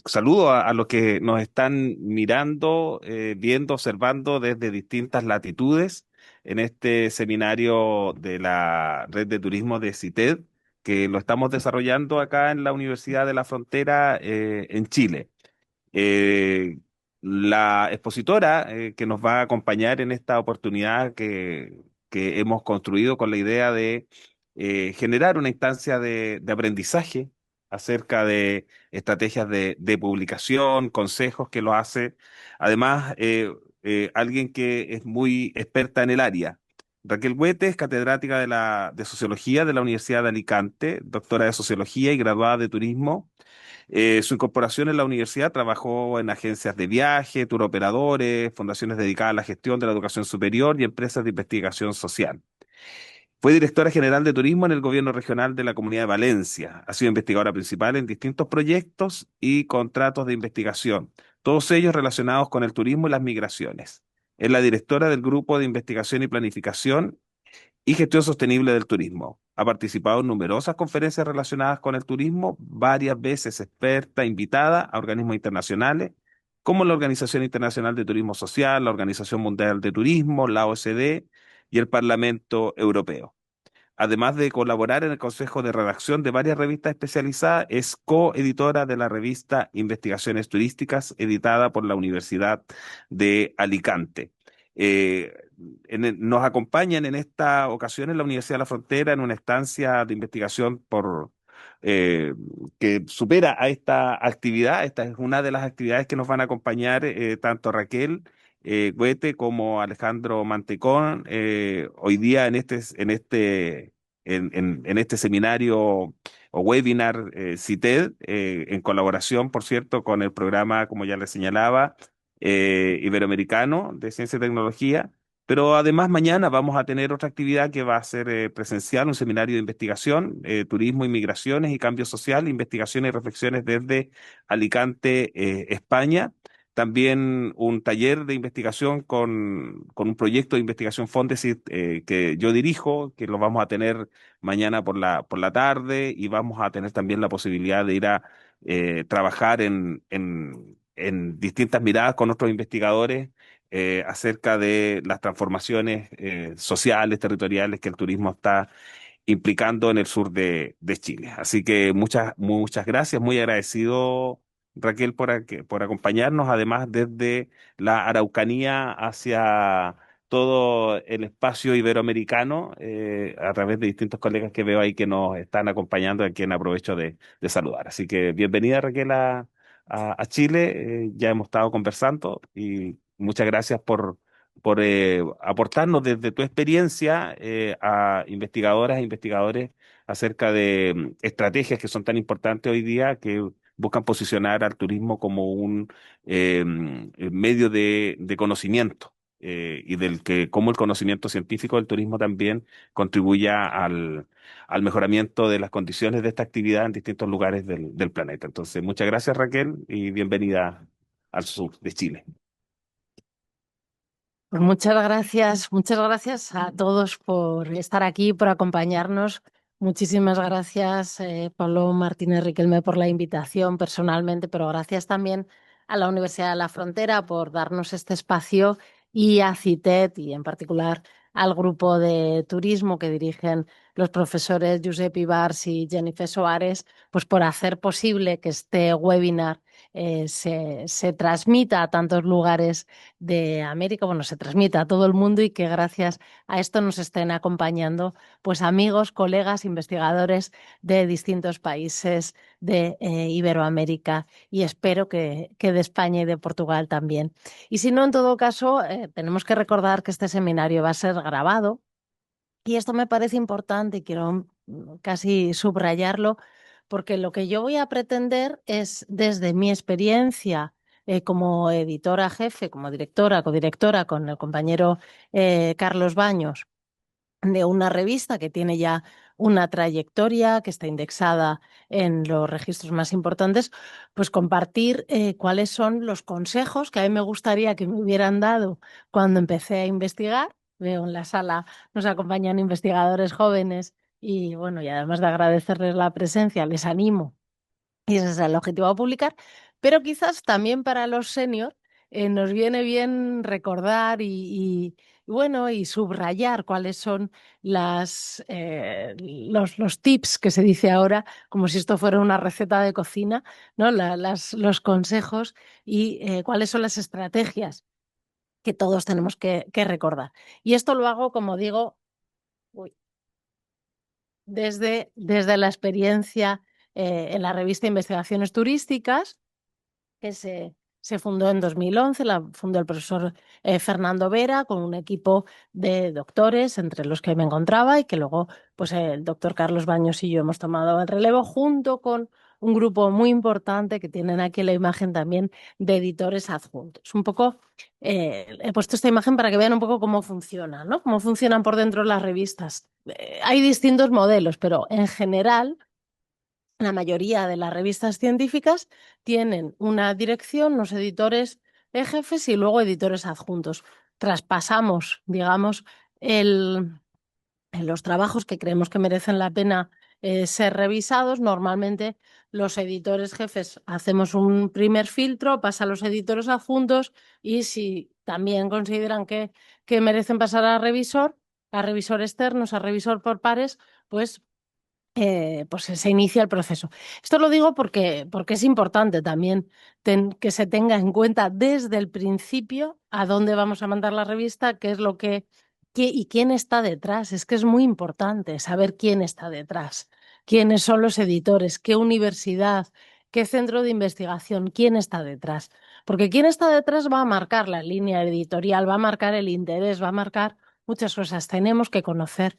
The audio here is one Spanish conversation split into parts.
Saludo a los que nos están mirando, viendo, observando desde distintas latitudes en este seminario de la Red de Turismo de CITED, que lo estamos desarrollando acá en la Universidad de la Frontera, en Chile. Eh, la expositora que nos va a acompañar en esta oportunidad que hemos construido con la idea de generar una instancia de aprendizaje acerca de estrategias de publicación, consejos que lo hace. Además, alguien que es muy experta en el área. Raquel Huete es catedrática de Sociología de la Universidad de Alicante, doctora de Sociología y graduada de Turismo. Su incorporación en la universidad trabajó en agencias de viaje, turoperadores, fundaciones dedicadas a la gestión de la educación superior y empresas de investigación social. Fue directora general de turismo en el gobierno regional de la Comunidad de Valencia. Ha sido investigadora principal en distintos proyectos y contratos de investigación, todos ellos relacionados con el turismo y las migraciones. Es la directora del Grupo de Investigación y Planificación y gestión sostenible del turismo. Ha participado en numerosas conferencias relacionadas con el turismo, varias veces experta invitada a organismos internacionales, como la Organización Internacional de Turismo Social, la Organización Mundial de Turismo, la OSD y el Parlamento Europeo. Además de colaborar en el consejo de redacción de varias revistas especializadas, es coeditora de la revista Investigaciones Turísticas, editada por la Universidad de Alicante. Eh, Nos acompañan en esta ocasión en la Universidad de la Frontera en una estancia de investigación eh, que supera a esta actividad. Esta es una de las actividades que nos van a acompañar tanto Raquel Huete como Alejandro Mantecón, hoy día en este seminario o webinar CITED, en colaboración, por cierto, con el programa, como ya les señalaba, Iberoamericano de Ciencia y Tecnología. Pero además mañana vamos a tener otra actividad que va a ser presencial, un seminario de investigación, turismo, inmigraciones y cambio social, investigaciones y reflexiones desde Alicante, España. También un taller de investigación con un proyecto de investigación Fondesit que yo dirijo, que lo vamos a tener mañana por la tarde, y vamos a tener también la posibilidad de ir a trabajar en distintas miradas con otros investigadores acerca de las transformaciones sociales, territoriales que el turismo está implicando en el sur de Chile. Así que muchas gracias, muy agradecido, Raquel, por acompañarnos, además desde la Araucanía hacia todo el espacio iberoamericano, a través de distintos colegas que veo ahí que nos están acompañando, a quien aprovecho de saludar. Así que bienvenida, Raquel, a Chile. Ya hemos estado conversando y muchas gracias por aportarnos desde tu experiencia a investigadoras e investigadores acerca de estrategias que son tan importantes hoy día, que buscan posicionar al turismo como un medio de conocimiento, y del que cómo el conocimiento científico del turismo también contribuya al mejoramiento de las condiciones de esta actividad en distintos lugares del planeta. Entonces, muchas gracias, Raquel, y bienvenida al sur de Chile. Pues muchas gracias a todos por estar aquí, por acompañarnos. Muchísimas gracias, Pablo Martínez Riquelme, por la invitación personalmente, pero gracias también a la Universidad de la Frontera por darnos este espacio y a CITED y en particular al grupo de turismo que dirigen los profesores Josep Ibars y Jennifer Soares, pues por hacer posible que este webinar se transmita a tantos lugares de América, bueno, se transmita a todo el mundo y que gracias a esto nos estén acompañando pues amigos, colegas, investigadores de distintos países de Iberoamérica y espero que de España y de Portugal también. Y si no, en todo caso, tenemos que recordar que este seminario va a ser grabado y esto me parece importante y quiero casi subrayarlo porque lo que yo voy a pretender es desde mi experiencia como editora jefe, como directora, codirectora con el compañero Carlos Baños, de una revista que tiene ya una trayectoria, que está indexada en los registros más importantes, pues compartir cuáles son los consejos que a mí me gustaría que me hubieran dado cuando empecé a investigar. Veo en la sala, nos acompañan investigadores jóvenes y bueno, y además de agradecerles la presencia, les animo y ese es el objetivo de publicar, Pero quizás también para los senior nos viene bien recordar bueno, y subrayar cuáles son los tips que se dice ahora, como si esto fuera una receta de cocina, ¿no? Los consejos y cuáles son las estrategias que todos tenemos que recordar. Y esto lo hago, como digo, uy, desde la experiencia en la revista Investigaciones Turísticas, que se fundó en 2011, la fundó el profesor Fernando Vera con un equipo de doctores entre los que me encontraba y que luego pues, el doctor Carlos Baños y yo hemos tomado el relevo junto con un grupo muy importante que tienen aquí la imagen también de editores adjuntos. Un poco, he puesto esta imagen para que vean un poco cómo funciona, ¿no? Cómo funcionan por dentro las revistas. Hay distintos modelos, pero en general la mayoría de las revistas científicas tienen una dirección, unos editores jefes y luego editores adjuntos. Traspasamos, digamos, en los trabajos que creemos que merecen la pena ser revisados. Normalmente los editores jefes hacemos un primer filtro, pasa a los editores adjuntos y si también consideran que merecen pasar a revisor externos, a revisor por pares, pues se inicia el proceso. Esto lo digo porque es importante también que se tenga en cuenta desde el principio a dónde vamos a mandar la revista, qué es lo y quién está detrás. Es que es muy importante saber quién está detrás, quiénes son los editores, qué universidad, qué centro de investigación, quién está detrás. Porque quién está detrás va a marcar la línea editorial, va a marcar el interés, va a marcar muchas cosas. Tenemos que conocer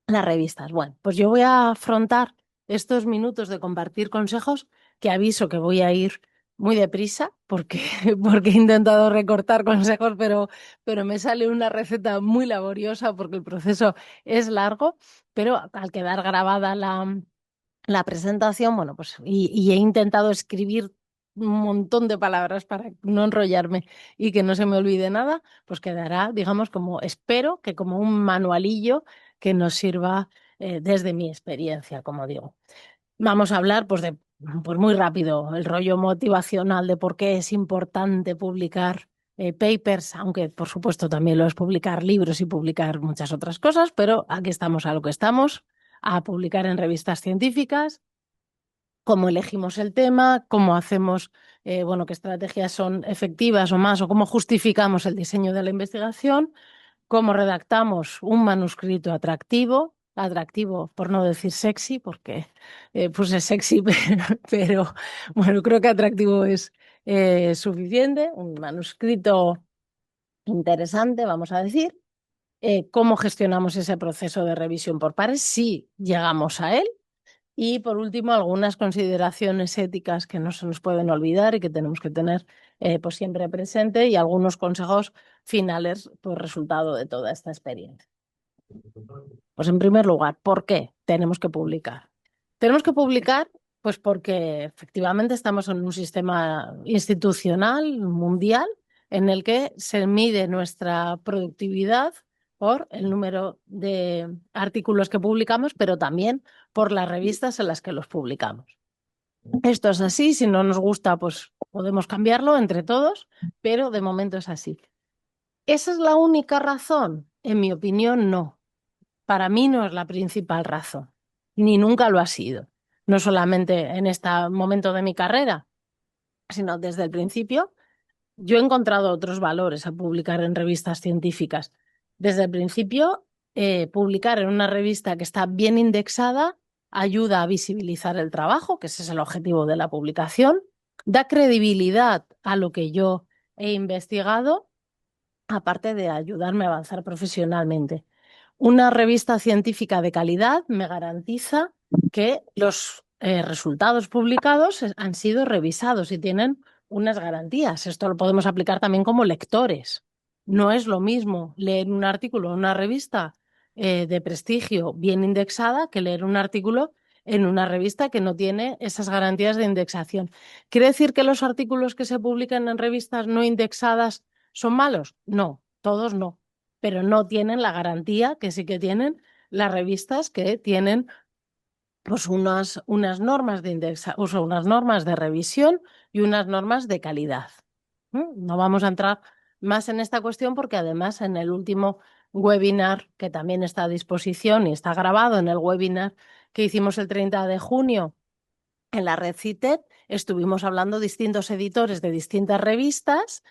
las revistas. Bueno, pues yo voy a afrontar estos minutos de compartir consejos que aviso que voy a ir muy deprisa porque, porque he intentado recortar consejos, pero me sale una receta muy laboriosa porque el proceso es largo, pero al quedar grabada la presentación, bueno, pues y he intentado escribir un montón de palabras para no enrollarme y que no se me olvide nada, pues quedará, digamos, como espero que como un manualillo que nos sirva desde mi experiencia, como digo. Vamos a hablar, pues muy rápido, el rollo motivacional de por qué es importante publicar papers, aunque por supuesto también lo es publicar libros y publicar muchas otras cosas, pero aquí estamos a lo que estamos, a publicar en revistas científicas, cómo elegimos el tema, cómo hacemos, bueno, qué estrategias son efectivas o más, o cómo justificamos el diseño de la investigación, cómo redactamos un manuscrito atractivo, atractivo por no decir sexy, porque puse sexy, pero bueno, creo que atractivo es suficiente, un manuscrito interesante, vamos a decir. Cómo gestionamos ese proceso de revisión por pares, si llegamos a él. Y por último, algunas consideraciones éticas que no se nos pueden olvidar y que tenemos que tener pues siempre presente y algunos consejos finales por resultado de toda esta experiencia. Pues en primer lugar, ¿por qué tenemos que publicar? Tenemos que publicar pues porque efectivamente estamos en un sistema institucional mundial en el que se mide nuestra productividad por el número de artículos que publicamos, pero también por las revistas en las que los publicamos. Esto es así, si no nos gusta, pues podemos cambiarlo entre todos, pero de momento es así. ¿Esa es la única razón? En mi opinión, no. Para mí no es la principal razón, ni nunca lo ha sido. No solamente en este momento de mi carrera, sino desde el principio. Yo he encontrado otros valores a publicar en revistas científicas. Desde el principio, publicar en una revista que está bien indexada ayuda a visibilizar el trabajo, que ese es el objetivo de la publicación, da credibilidad a lo que yo he investigado, aparte de ayudarme a avanzar profesionalmente. Una revista científica de calidad me garantiza que los resultados publicados han sido revisados y tienen unas garantías. Esto lo podemos aplicar también como lectores. No es lo mismo leer un artículo en una revista de prestigio bien indexada que leer un artículo en una revista que no tiene esas garantías de indexación. ¿Quiere decir que los artículos que se publican en revistas no indexadas son malos? No, todos no, pero no tienen la garantía que sí que tienen las revistas que tienen pues unas normas de unas normas de revisión y unas normas de calidad. No vamos a entrar más en esta cuestión porque además en el último webinar, que también está a disposición y está grabado en el webinar que hicimos el 30 de junio en la red CITED, estuvimos hablando distintos editores de distintas revistas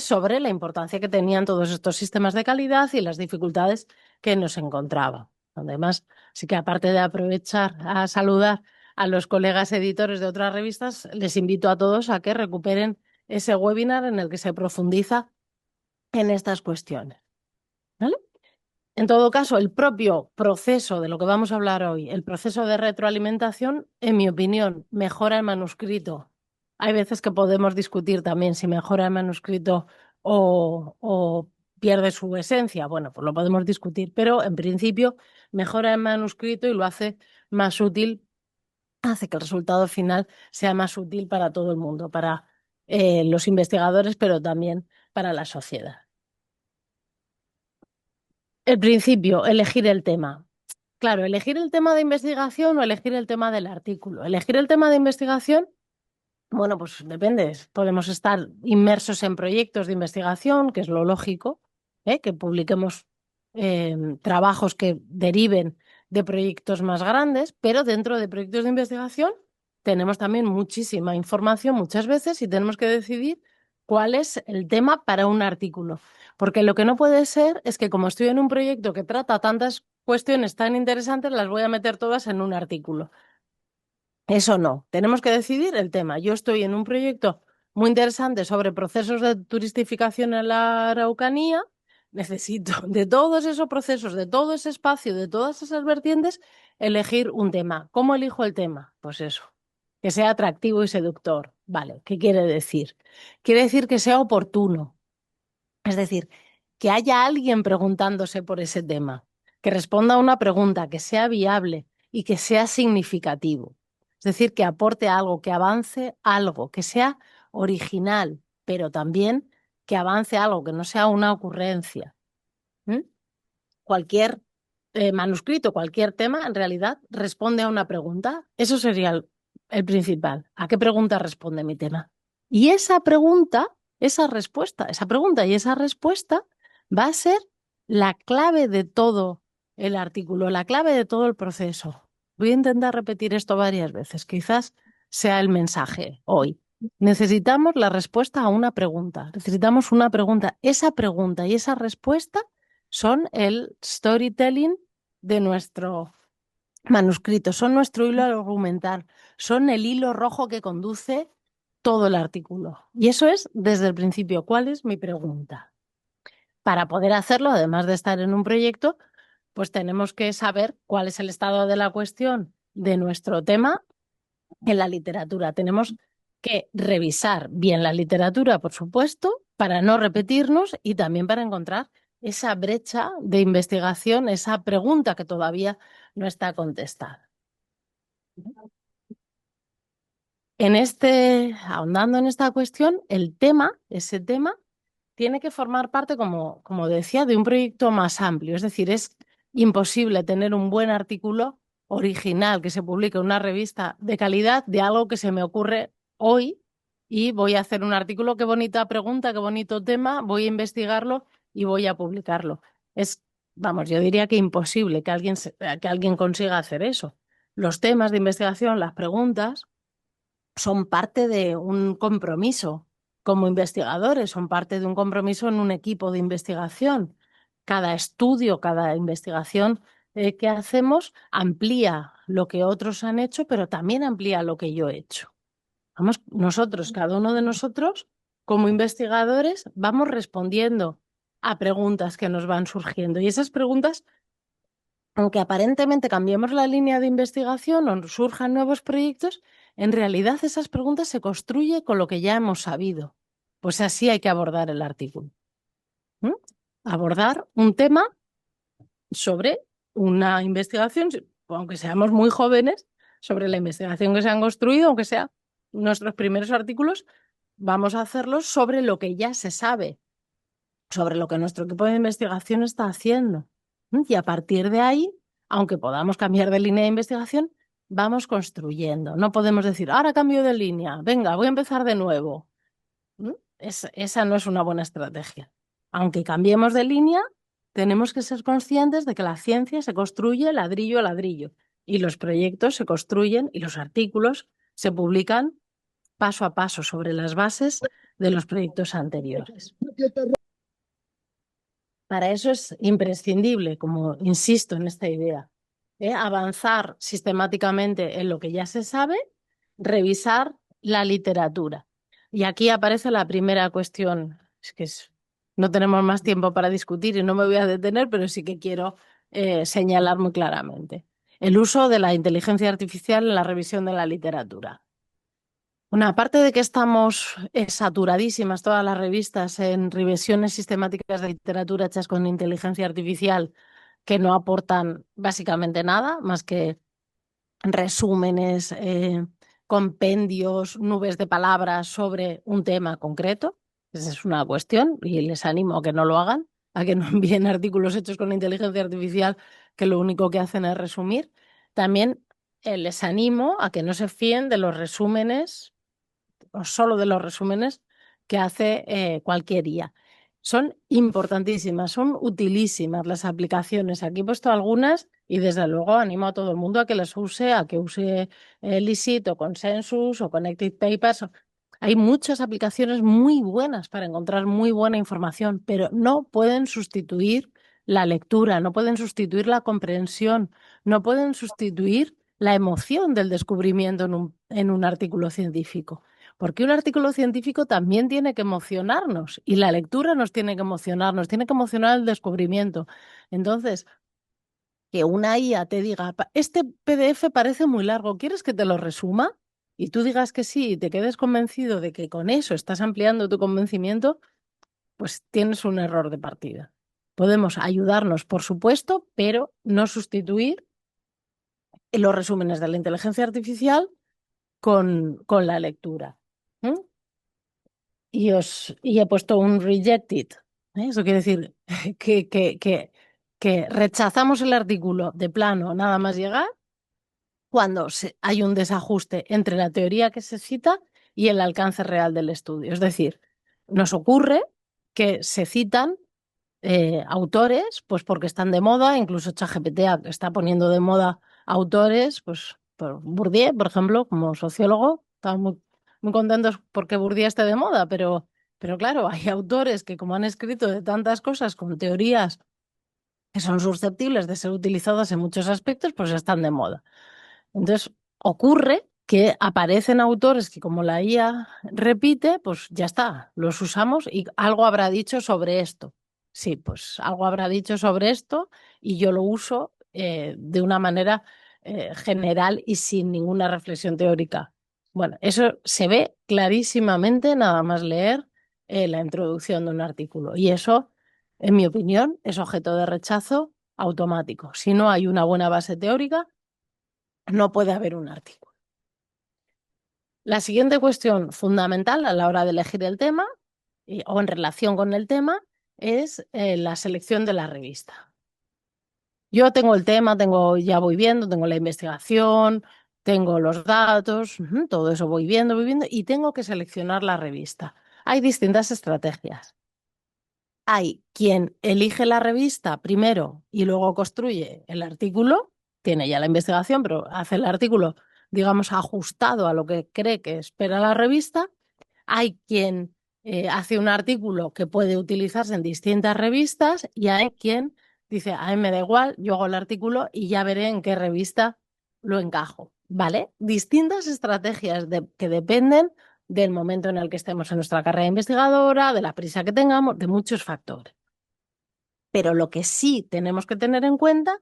sobre la importancia que tenían todos estos sistemas de calidad y las dificultades que nos encontraba. Además, sí que aparte de aprovechar a saludar a los colegas editores de otras revistas, les invito a todos a que recuperen ese webinar en el que se profundiza en estas cuestiones. ¿Vale? En todo caso, el propio proceso de lo que vamos a hablar hoy, el proceso de retroalimentación, en mi opinión, mejora el manuscrito. Hay veces que podemos discutir también si mejora el manuscrito o pierde su esencia. Bueno, pues lo podemos discutir, pero en principio mejora el manuscrito y lo hace más útil, hace que el resultado final sea más útil para todo el mundo, para los investigadores, pero también para la sociedad. El principio, elegir el tema. Claro, elegir el tema de investigación o elegir el tema del artículo. Elegir el tema de investigación, bueno, pues depende. Podemos estar inmersos en proyectos de investigación, que es lo lógico, que publiquemos trabajos que deriven de proyectos más grandes, pero dentro de proyectos de investigación tenemos también muchísima información muchas veces y tenemos que decidir cuál es el tema para un artículo. Porque lo que no puede ser es que como estoy en un proyecto que trata tantas cuestiones tan interesantes, las voy a meter todas en un artículo. Eso no, tenemos que decidir el tema. Yo estoy en un proyecto muy interesante sobre procesos de turistificación en la Araucanía. Necesito de todos esos procesos, de todo ese espacio, de todas esas vertientes, elegir un tema. ¿Cómo elijo el tema? Pues eso, que sea atractivo y seductor. Vale, ¿qué quiere decir? Quiere decir que sea oportuno. Es decir, que haya alguien preguntándose por ese tema, que responda a una pregunta, que sea viable y que sea significativo. Es decir, que aporte algo, que avance algo, que sea original, pero también que avance algo, que no sea una ocurrencia. ¿Mm? Cualquier manuscrito, cualquier tema, en realidad responde a una pregunta. Eso sería el principal. ¿A qué pregunta responde mi tema? Y esa pregunta, esa pregunta y esa respuesta va a ser la clave de todo el artículo, la clave de todo el proceso. Voy a intentar repetir esto varias veces, quizás sea el mensaje hoy. Necesitamos la respuesta a una pregunta, necesitamos una pregunta. Esa pregunta y esa respuesta son el storytelling de nuestro manuscrito, son nuestro hilo argumental, son el hilo rojo que conduce todo el artículo. Y eso es desde el principio. ¿Cuál es mi pregunta? Para poder hacerlo, además de estar en un proyecto, pues tenemos que saber cuál es el estado de la cuestión de nuestro tema en la literatura. Tenemos que revisar bien la literatura, por supuesto, para no repetirnos y también para encontrar esa brecha de investigación, esa pregunta que todavía no está contestada. Ahondando en esta cuestión, ese tema, tiene que formar parte, como decía, de un proyecto más amplio. Es decir, es imposible tener un buen artículo original que se publique en una revista de calidad de algo que se me ocurre hoy y voy a hacer un artículo, qué bonita pregunta, qué bonito tema, voy a investigarlo y voy a publicarlo. Vamos, yo diría que imposible que alguien consiga hacer eso. Los temas de investigación, las preguntas, son parte de un compromiso como investigadores, son parte de un compromiso en un equipo de investigación. Cada estudio, cada investigación que hacemos amplía lo que otros han hecho, pero también amplía lo que yo he hecho. Vamos, nosotros, cada uno de nosotros, como investigadores, vamos respondiendo a preguntas que nos van surgiendo. Y esas preguntas, aunque aparentemente cambiemos la línea de investigación o surjan nuevos proyectos, en realidad esas preguntas se construyen con lo que ya hemos sabido. Pues así hay que abordar el artículo. ¿Mm? Abordar un tema sobre una investigación, aunque seamos muy jóvenes, sobre la investigación que se han construido, aunque sea nuestros primeros artículos, vamos a hacerlos sobre lo que ya se sabe, sobre lo que nuestro equipo de investigación está haciendo. Y a partir de ahí, aunque podamos cambiar de línea de investigación, vamos construyendo. No podemos decir, ahora cambio de línea, venga, voy a empezar de nuevo. ¿Mm? Esa no es una buena estrategia. Aunque cambiemos de línea, tenemos que ser conscientes de que la ciencia se construye ladrillo a ladrillo y los proyectos se construyen y los artículos se publican paso a paso sobre las bases de los proyectos anteriores. Para eso es imprescindible, como insisto en esta idea, avanzar sistemáticamente en lo que ya se sabe, revisar la literatura. Y aquí aparece la primera cuestión, no tenemos más tiempo para discutir y no me voy a detener, pero sí que quiero señalar muy claramente. El uso de la inteligencia artificial en la revisión de la literatura. Una aparte de que estamos saturadísimas todas las revistas en revisiones sistemáticas de literatura hechas con inteligencia artificial que no aportan básicamente nada más que resúmenes, compendios, nubes de palabras sobre un tema concreto. Esa es una cuestión y les animo a que no lo hagan, a que no envíen artículos hechos con inteligencia artificial que lo único que hacen es resumir. También les animo a que no se fíen de los resúmenes o solo de los resúmenes que hace cualquier IA. Son importantísimas, son utilísimas las aplicaciones. Aquí he puesto algunas y desde luego animo a todo el mundo a que las use, a que use Licit o Consensus o Connected Papers. Hay muchas aplicaciones muy buenas para encontrar muy buena información, pero no pueden sustituir la lectura, no pueden sustituir la comprensión, no pueden sustituir la emoción del descubrimiento en un artículo científico. Porque un artículo científico también tiene que emocionarnos y la lectura nos tiene que emocionar, nos tiene que emocionar el descubrimiento. Entonces, que una IA te diga, este PDF parece muy largo, ¿quieres que te lo resuma? Y tú digas que sí y te quedes convencido de que con eso estás ampliando tu convencimiento, pues tienes un error de partida. Podemos ayudarnos, por supuesto, pero no sustituir los resúmenes de la inteligencia artificial con la lectura. ¿Mm? Y he puesto un rejected. Eso quiere decir que, que, que, que rechazamos el artículo de plano nada más llegar cuando hay un desajuste entre la teoría que se cita y el alcance real del estudio. Es decir, nos ocurre que se citan autores, pues porque están de moda, incluso ChatGPT está poniendo de moda autores, pues por Bourdieu, por ejemplo, como sociólogo, estamos muy contentos porque Bourdieu esté de moda, pero claro, hay autores que como han escrito de tantas cosas con teorías que son susceptibles de ser utilizadas en muchos aspectos, pues están de moda. Entonces, ocurre que aparecen autores que como la IA repite, pues ya está, los usamos y algo habrá dicho sobre esto. Sí, pues algo habrá dicho sobre esto y yo lo uso de una manera general y sin ninguna reflexión teórica. Bueno, eso se ve clarísimamente nada más leer la introducción de un artículo y eso, en mi opinión, es objeto de rechazo automático. Si no hay una buena base teórica, no puede haber un artículo. La siguiente cuestión fundamental a la hora de elegir el tema o en relación con el tema es la selección de la revista. Yo tengo el tema, ya voy viendo, tengo la investigación, tengo los datos, todo eso voy viendo y tengo que seleccionar la revista. Hay distintas estrategias. Hay quien elige la revista primero y luego construye el artículo, tiene ya la investigación, pero hace el artículo, digamos, ajustado a lo que cree que espera la revista. Hay quien hace un artículo que puede utilizarse en distintas revistas y hay quien dice, a mí me da igual, yo hago el artículo y ya veré en qué revista lo encajo. ¿Vale? Distintas estrategias que dependen del momento en el que estemos en nuestra carrera investigadora, de la prisa que tengamos, de muchos factores. Pero lo que sí tenemos que tener en cuenta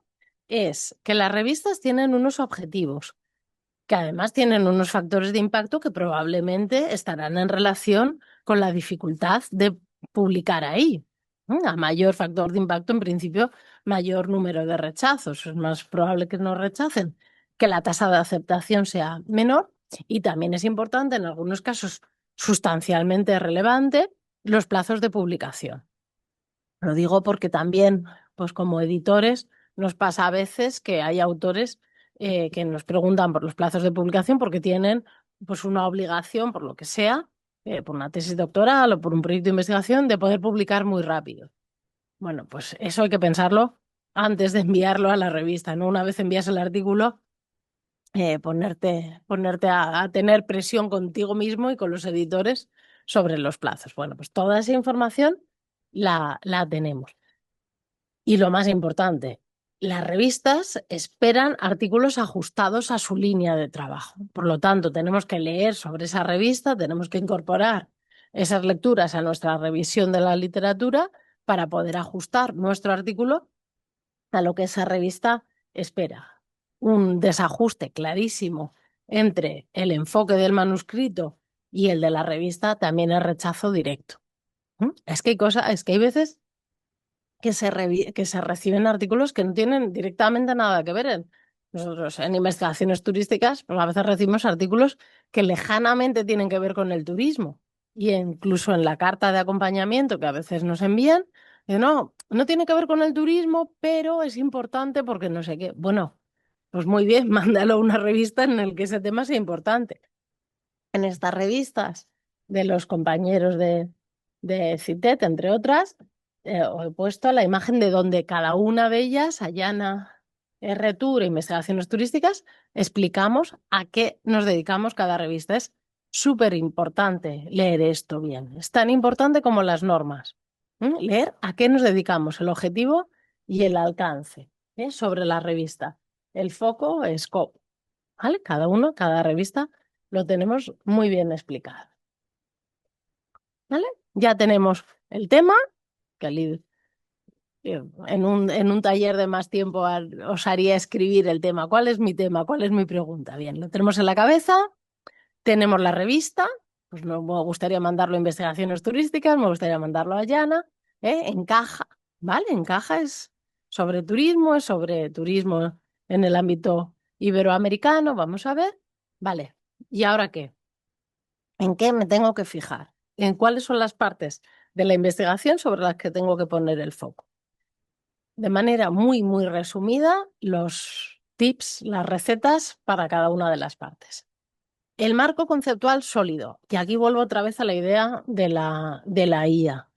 es que las revistas tienen unos objetivos, que además tienen unos factores de impacto que probablemente estarán en relación con la dificultad de publicar ahí. A mayor factor de impacto, en principio, mayor número de rechazos. Es más probable que nos rechacen, que la tasa de aceptación sea menor y también es importante, en algunos casos sustancialmente relevante, los plazos de publicación. Lo digo porque también, pues como editores, nos pasa a veces que hay autores que nos preguntan por los plazos de publicación porque tienen pues una obligación, por lo que sea, por una tesis doctoral o por un proyecto de investigación, de poder publicar muy rápido. Bueno, pues eso hay que pensarlo antes de enviarlo a la revista, ¿no? Una vez envías el artículo, ponerte a tener presión contigo mismo y con los editores sobre los plazos. Bueno, pues toda esa información la tenemos. Y lo más importante, las revistas esperan artículos ajustados a su línea de trabajo. Por lo tanto, tenemos que leer sobre esa revista, tenemos que incorporar esas lecturas a nuestra revisión de la literatura para poder ajustar nuestro artículo a lo que esa revista espera. Un desajuste clarísimo entre el enfoque del manuscrito y el de la revista también es rechazo directo. Es que hay cosas, es que hay veces que se reciben artículos que no tienen directamente nada que ver. Nosotros en investigaciones turísticas, pues a veces recibimos artículos que lejanamente tienen que ver con el turismo. Y incluso en la carta de acompañamiento que a veces nos envían, no, no tiene que ver con el turismo, pero es importante porque no sé qué. Bueno, pues muy bien, mándalo a una revista en la que ese tema sea importante. En estas revistas de los compañeros de CITET, entre otras, he puesto la imagen de donde cada una de ellas, Ayana, RTour e Investigaciones Turísticas, explicamos a qué nos dedicamos cada revista. Es súper importante leer esto bien. Es tan importante como las normas. Leer a qué nos dedicamos, el objetivo y el alcance, sobre la revista. El foco, scope. ¿Vale? Cada uno, cada revista lo tenemos muy bien explicado. ¿Vale? Ya tenemos el tema, que en un taller de más tiempo os haría escribir el tema. ¿Cuál es mi tema? ¿Cuál es mi pregunta? Bien, lo tenemos en la cabeza, tenemos la revista, pues me gustaría mandarlo a investigaciones turísticas, me gustaría mandarlo a Llana, encaja, ¿vale? Encaja es es sobre turismo en el ámbito iberoamericano, vamos a ver. Vale, ¿y ahora qué? ¿En qué me tengo que fijar? ¿En cuáles son las partes de la investigación sobre las que tengo que poner el foco? De manera muy, muy resumida, los tips, las recetas para cada una de las partes. El marco conceptual sólido. Y aquí vuelvo otra vez a la idea de la IA.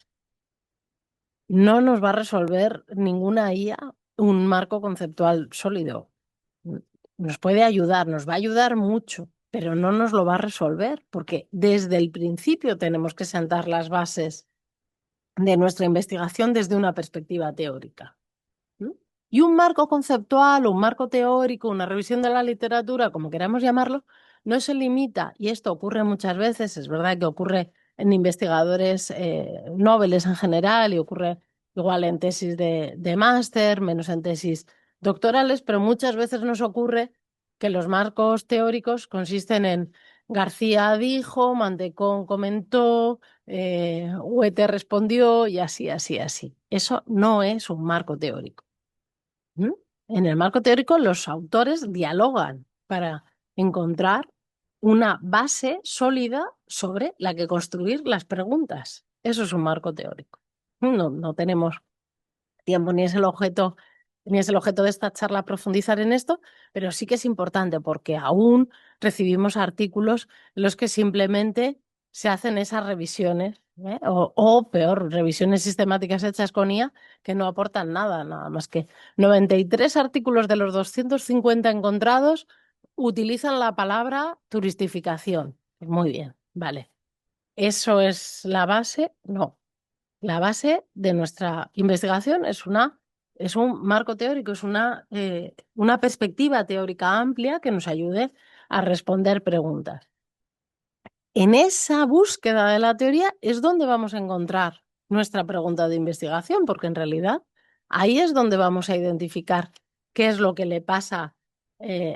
No nos va a resolver ninguna IA un marco conceptual sólido. Nos puede ayudar, nos va a ayudar mucho, pero no nos lo va a resolver, porque desde el principio tenemos que sentar las bases de nuestra investigación desde una perspectiva teórica. ¿No? Y un marco conceptual, un marco teórico, una revisión de la literatura, como queramos llamarlo, no se limita, y esto ocurre muchas veces, es verdad que ocurre en investigadores nobles en general y ocurre igual en tesis de máster, menos en tesis doctorales, pero muchas veces nos ocurre que los marcos teóricos consisten en García dijo, Mantecón comentó, Huete respondió y así, así, así. Eso no es un marco teórico. ¿Mm? En el marco teórico, los autores dialogan para encontrar una base sólida sobre la que construir las preguntas. Eso es un marco teórico. No, no tenemos tiempo ni es el objeto de esta charla profundizar en esto, pero sí que es importante porque aún recibimos artículos en los que simplemente se hacen esas revisiones, o peor, revisiones sistemáticas hechas con IA que no aportan nada, nada más que 93 artículos de los 250 encontrados utilizan la palabra turistificación. Pues muy bien, vale. ¿Eso es la base? No. La base de nuestra investigación es un marco teórico, es una perspectiva teórica amplia que nos ayude a responder preguntas. En esa búsqueda de la teoría es donde vamos a encontrar nuestra pregunta de investigación, porque en realidad ahí es donde vamos a identificar qué es lo que le pasa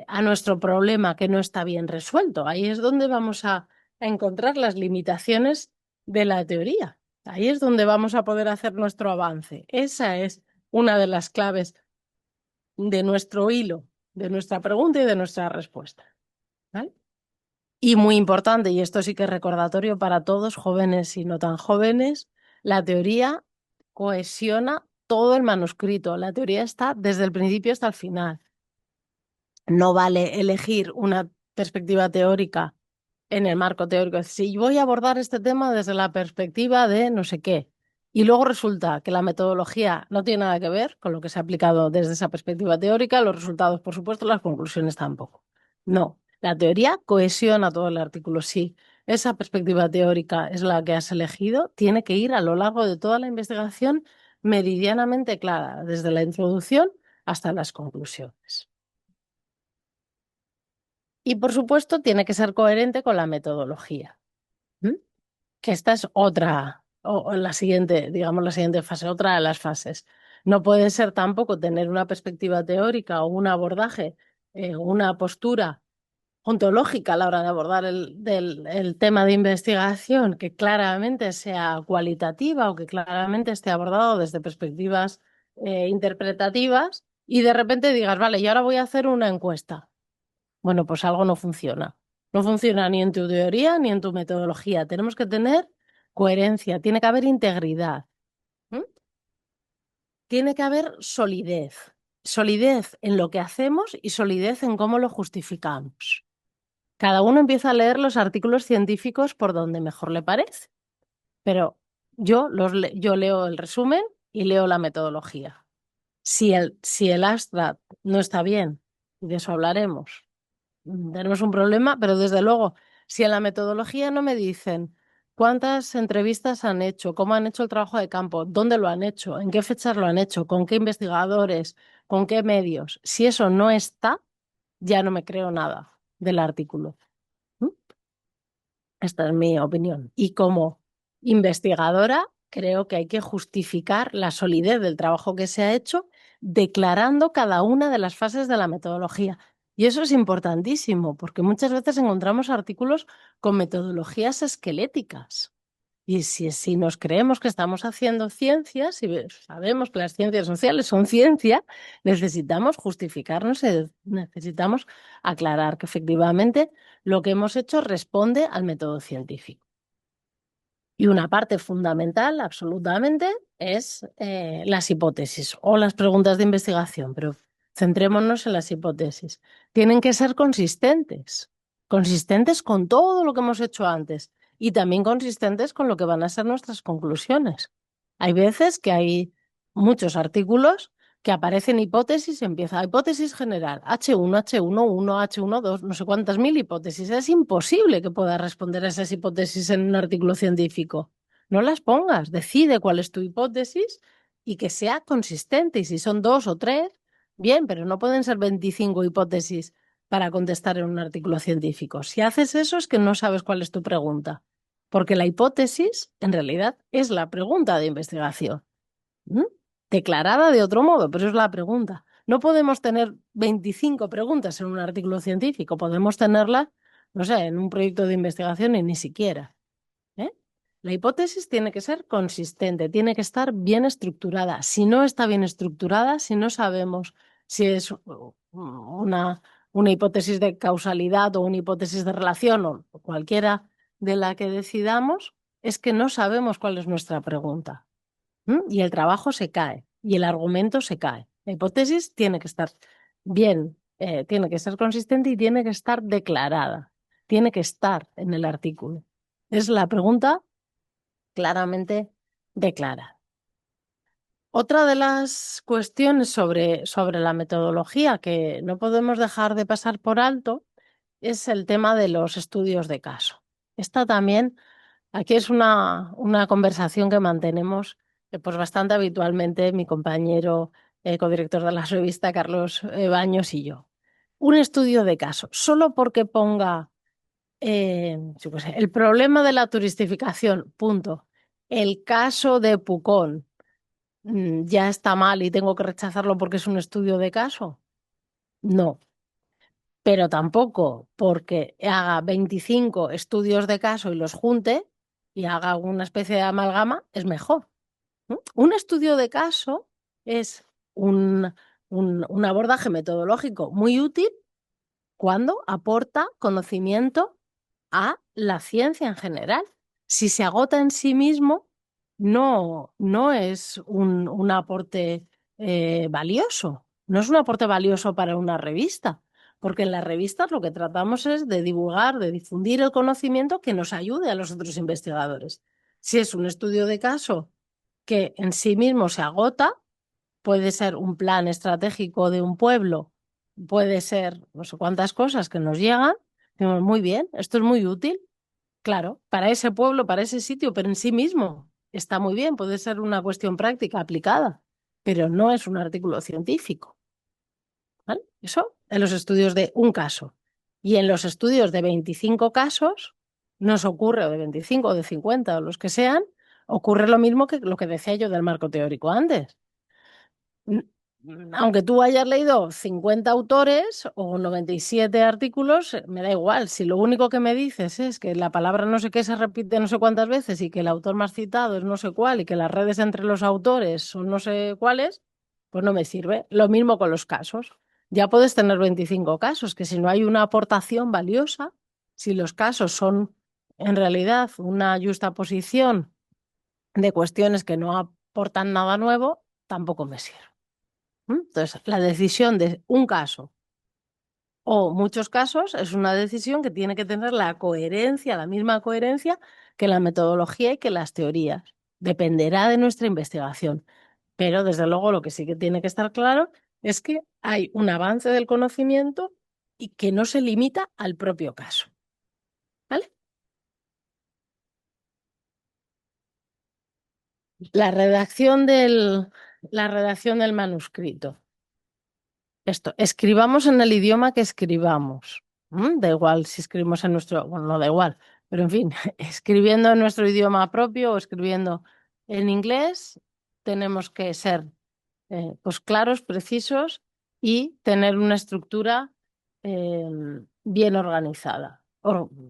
a nuestro problema que no está bien resuelto. Ahí es donde vamos a encontrar las limitaciones de la teoría. Ahí es donde vamos a poder hacer nuestro avance. Esa es una de las claves de nuestro hilo, de nuestra pregunta y de nuestra respuesta. ¿Vale? Y muy importante, y esto sí que es recordatorio para todos, jóvenes y no tan jóvenes, la teoría cohesiona todo el manuscrito. La teoría está desde el principio hasta el final. No vale elegir una perspectiva teórica en el marco teórico. Si voy a abordar este tema desde la perspectiva de no sé qué, y luego resulta que la metodología no tiene nada que ver con lo que se ha aplicado desde esa perspectiva teórica, los resultados, por supuesto, las conclusiones tampoco. No, la teoría cohesiona todo el artículo. Sí, esa perspectiva teórica es la que has elegido, tiene que ir a lo largo de toda la investigación meridianamente clara, desde la introducción hasta las conclusiones. Y por supuesto, tiene que ser coherente con la metodología. ¿Mm? Que esta es otra, o la siguiente, digamos, la siguiente fase, otra de las fases. No puede ser tampoco tener una perspectiva teórica o un abordaje, una postura ontológica a la hora de abordar el tema de investigación que claramente sea cualitativa o que claramente esté abordado desde perspectivas interpretativas y de repente digas, vale, y ahora voy a hacer una encuesta. Bueno, pues algo no funciona. No funciona ni en tu teoría ni en tu metodología. Tenemos que tener coherencia, tiene que haber integridad, ¿m? Tiene que haber solidez. Solidez en lo que hacemos y solidez en cómo lo justificamos. Cada uno empieza a leer los artículos científicos por donde mejor le parece, pero yo leo el resumen y leo la metodología. Si el abstract no está bien, y de eso hablaremos, tenemos un problema, pero desde luego, si en la metodología no me dicen cuántas entrevistas han hecho, cómo han hecho el trabajo de campo, dónde lo han hecho, en qué fechas lo han hecho, con qué investigadores, con qué medios, si eso no está, ya no me creo nada del artículo. ¿Mm? Esta es mi opinión. Y como investigadora, creo que hay que justificar la solidez del trabajo que se ha hecho declarando cada una de las fases de la metodología. Y eso es importantísimo, porque muchas veces encontramos artículos con metodologías esqueléticas. Y si nos creemos que estamos haciendo ciencias y sabemos que las ciencias sociales son ciencia, necesitamos justificarnos, necesitamos aclarar que efectivamente lo que hemos hecho responde al método científico. Y una parte fundamental, absolutamente, es las hipótesis o las preguntas de investigación, pero centrémonos en las hipótesis. Tienen que ser consistentes, consistentes con todo lo que hemos hecho antes y también consistentes con lo que van a ser nuestras conclusiones. Hay veces que hay muchos artículos que aparecen hipótesis y empieza hipótesis general, H1, H1.1, H1.2, no sé cuántas mil hipótesis. Es imposible que puedas responder a esas hipótesis en un artículo científico. No las pongas, decide cuál es tu hipótesis y que sea consistente. Y si son dos o tres, bien, pero no pueden ser 25 hipótesis para contestar en un artículo científico. Si haces eso es que no sabes cuál es tu pregunta, porque la hipótesis en realidad es la pregunta de investigación. ¿Mm? Declarada de otro modo, pero es la pregunta. No podemos tener 25 preguntas en un artículo científico, podemos tenerla, no sé, en un proyecto de investigación y ni siquiera. ¿Eh? La hipótesis tiene que ser consistente, tiene que estar bien estructurada. Si no está bien estructurada, si no sabemos si es una hipótesis de causalidad o una hipótesis de relación o cualquiera de la que decidamos, es que no sabemos cuál es nuestra pregunta. Y el trabajo se cae y el argumento se cae. La hipótesis tiene que estar bien, tiene que ser consistente y tiene que estar declarada, tiene que estar en el artículo. Es la pregunta claramente declarada. Otra de las cuestiones sobre la metodología que no podemos dejar de pasar por alto es el tema de los estudios de caso. Esta también. Aquí es una conversación que mantenemos pues bastante habitualmente mi compañero codirector de la revista, Carlos Baños y yo. Un estudio de caso, solo porque ponga yo qué sé, el problema de la turistificación, punto. El caso de Pucón ya está mal y tengo que rechazarlo porque es un estudio de caso. No, pero tampoco porque haga 25 estudios de caso y los junte y haga una especie de amalgama, es mejor. ¿No? Un estudio de caso es un abordaje metodológico muy útil cuando aporta conocimiento a la ciencia en general. Si se agota en sí mismo, no es un aporte valioso, no es un aporte valioso para una revista, porque en las revistas lo que tratamos es de divulgar, de difundir el conocimiento que nos ayude a los otros investigadores. Si es un estudio de caso que en sí mismo se agota, puede ser un plan estratégico de un pueblo, puede ser no sé cuántas cosas que nos llegan, decimos, muy bien, esto es muy útil, claro, para ese pueblo, para ese sitio, pero en sí mismo está muy bien, puede ser una cuestión práctica aplicada, pero no es un artículo científico. ¿Vale? Eso en los estudios de un caso. Y en los estudios de 25 casos nos ocurre, o de 25 o de 50 o los que sean, ocurre lo mismo que lo que decía yo del marco teórico antes. Aunque tú hayas leído 50 autores o 97 artículos, me da igual. Si lo único que me dices es que la palabra no sé qué se repite no sé cuántas veces y que el autor más citado es no sé cuál y que las redes entre los autores son no sé cuáles, pues no me sirve. Lo mismo con los casos. Ya puedes tener 25 casos, que si no hay una aportación valiosa, si los casos son en realidad una justaposición de cuestiones que no aportan nada nuevo, tampoco me sirve. Entonces, la decisión de un caso o muchos casos es una decisión que tiene que tener la coherencia, la misma coherencia que la metodología y que las teorías. Dependerá de nuestra investigación. Pero, desde luego, lo que sí que tiene que estar claro es que hay un avance del conocimiento y que no se limita al propio caso. ¿Vale? La redacción la redacción del manuscrito. Esto, escribamos en el idioma que escribamos. Da igual si escribimos en nuestro, bueno, no da igual, pero en fin, escribiendo en nuestro idioma propio o escribiendo en inglés, tenemos que ser pues claros, precisos y tener una estructura eh, bien organizada.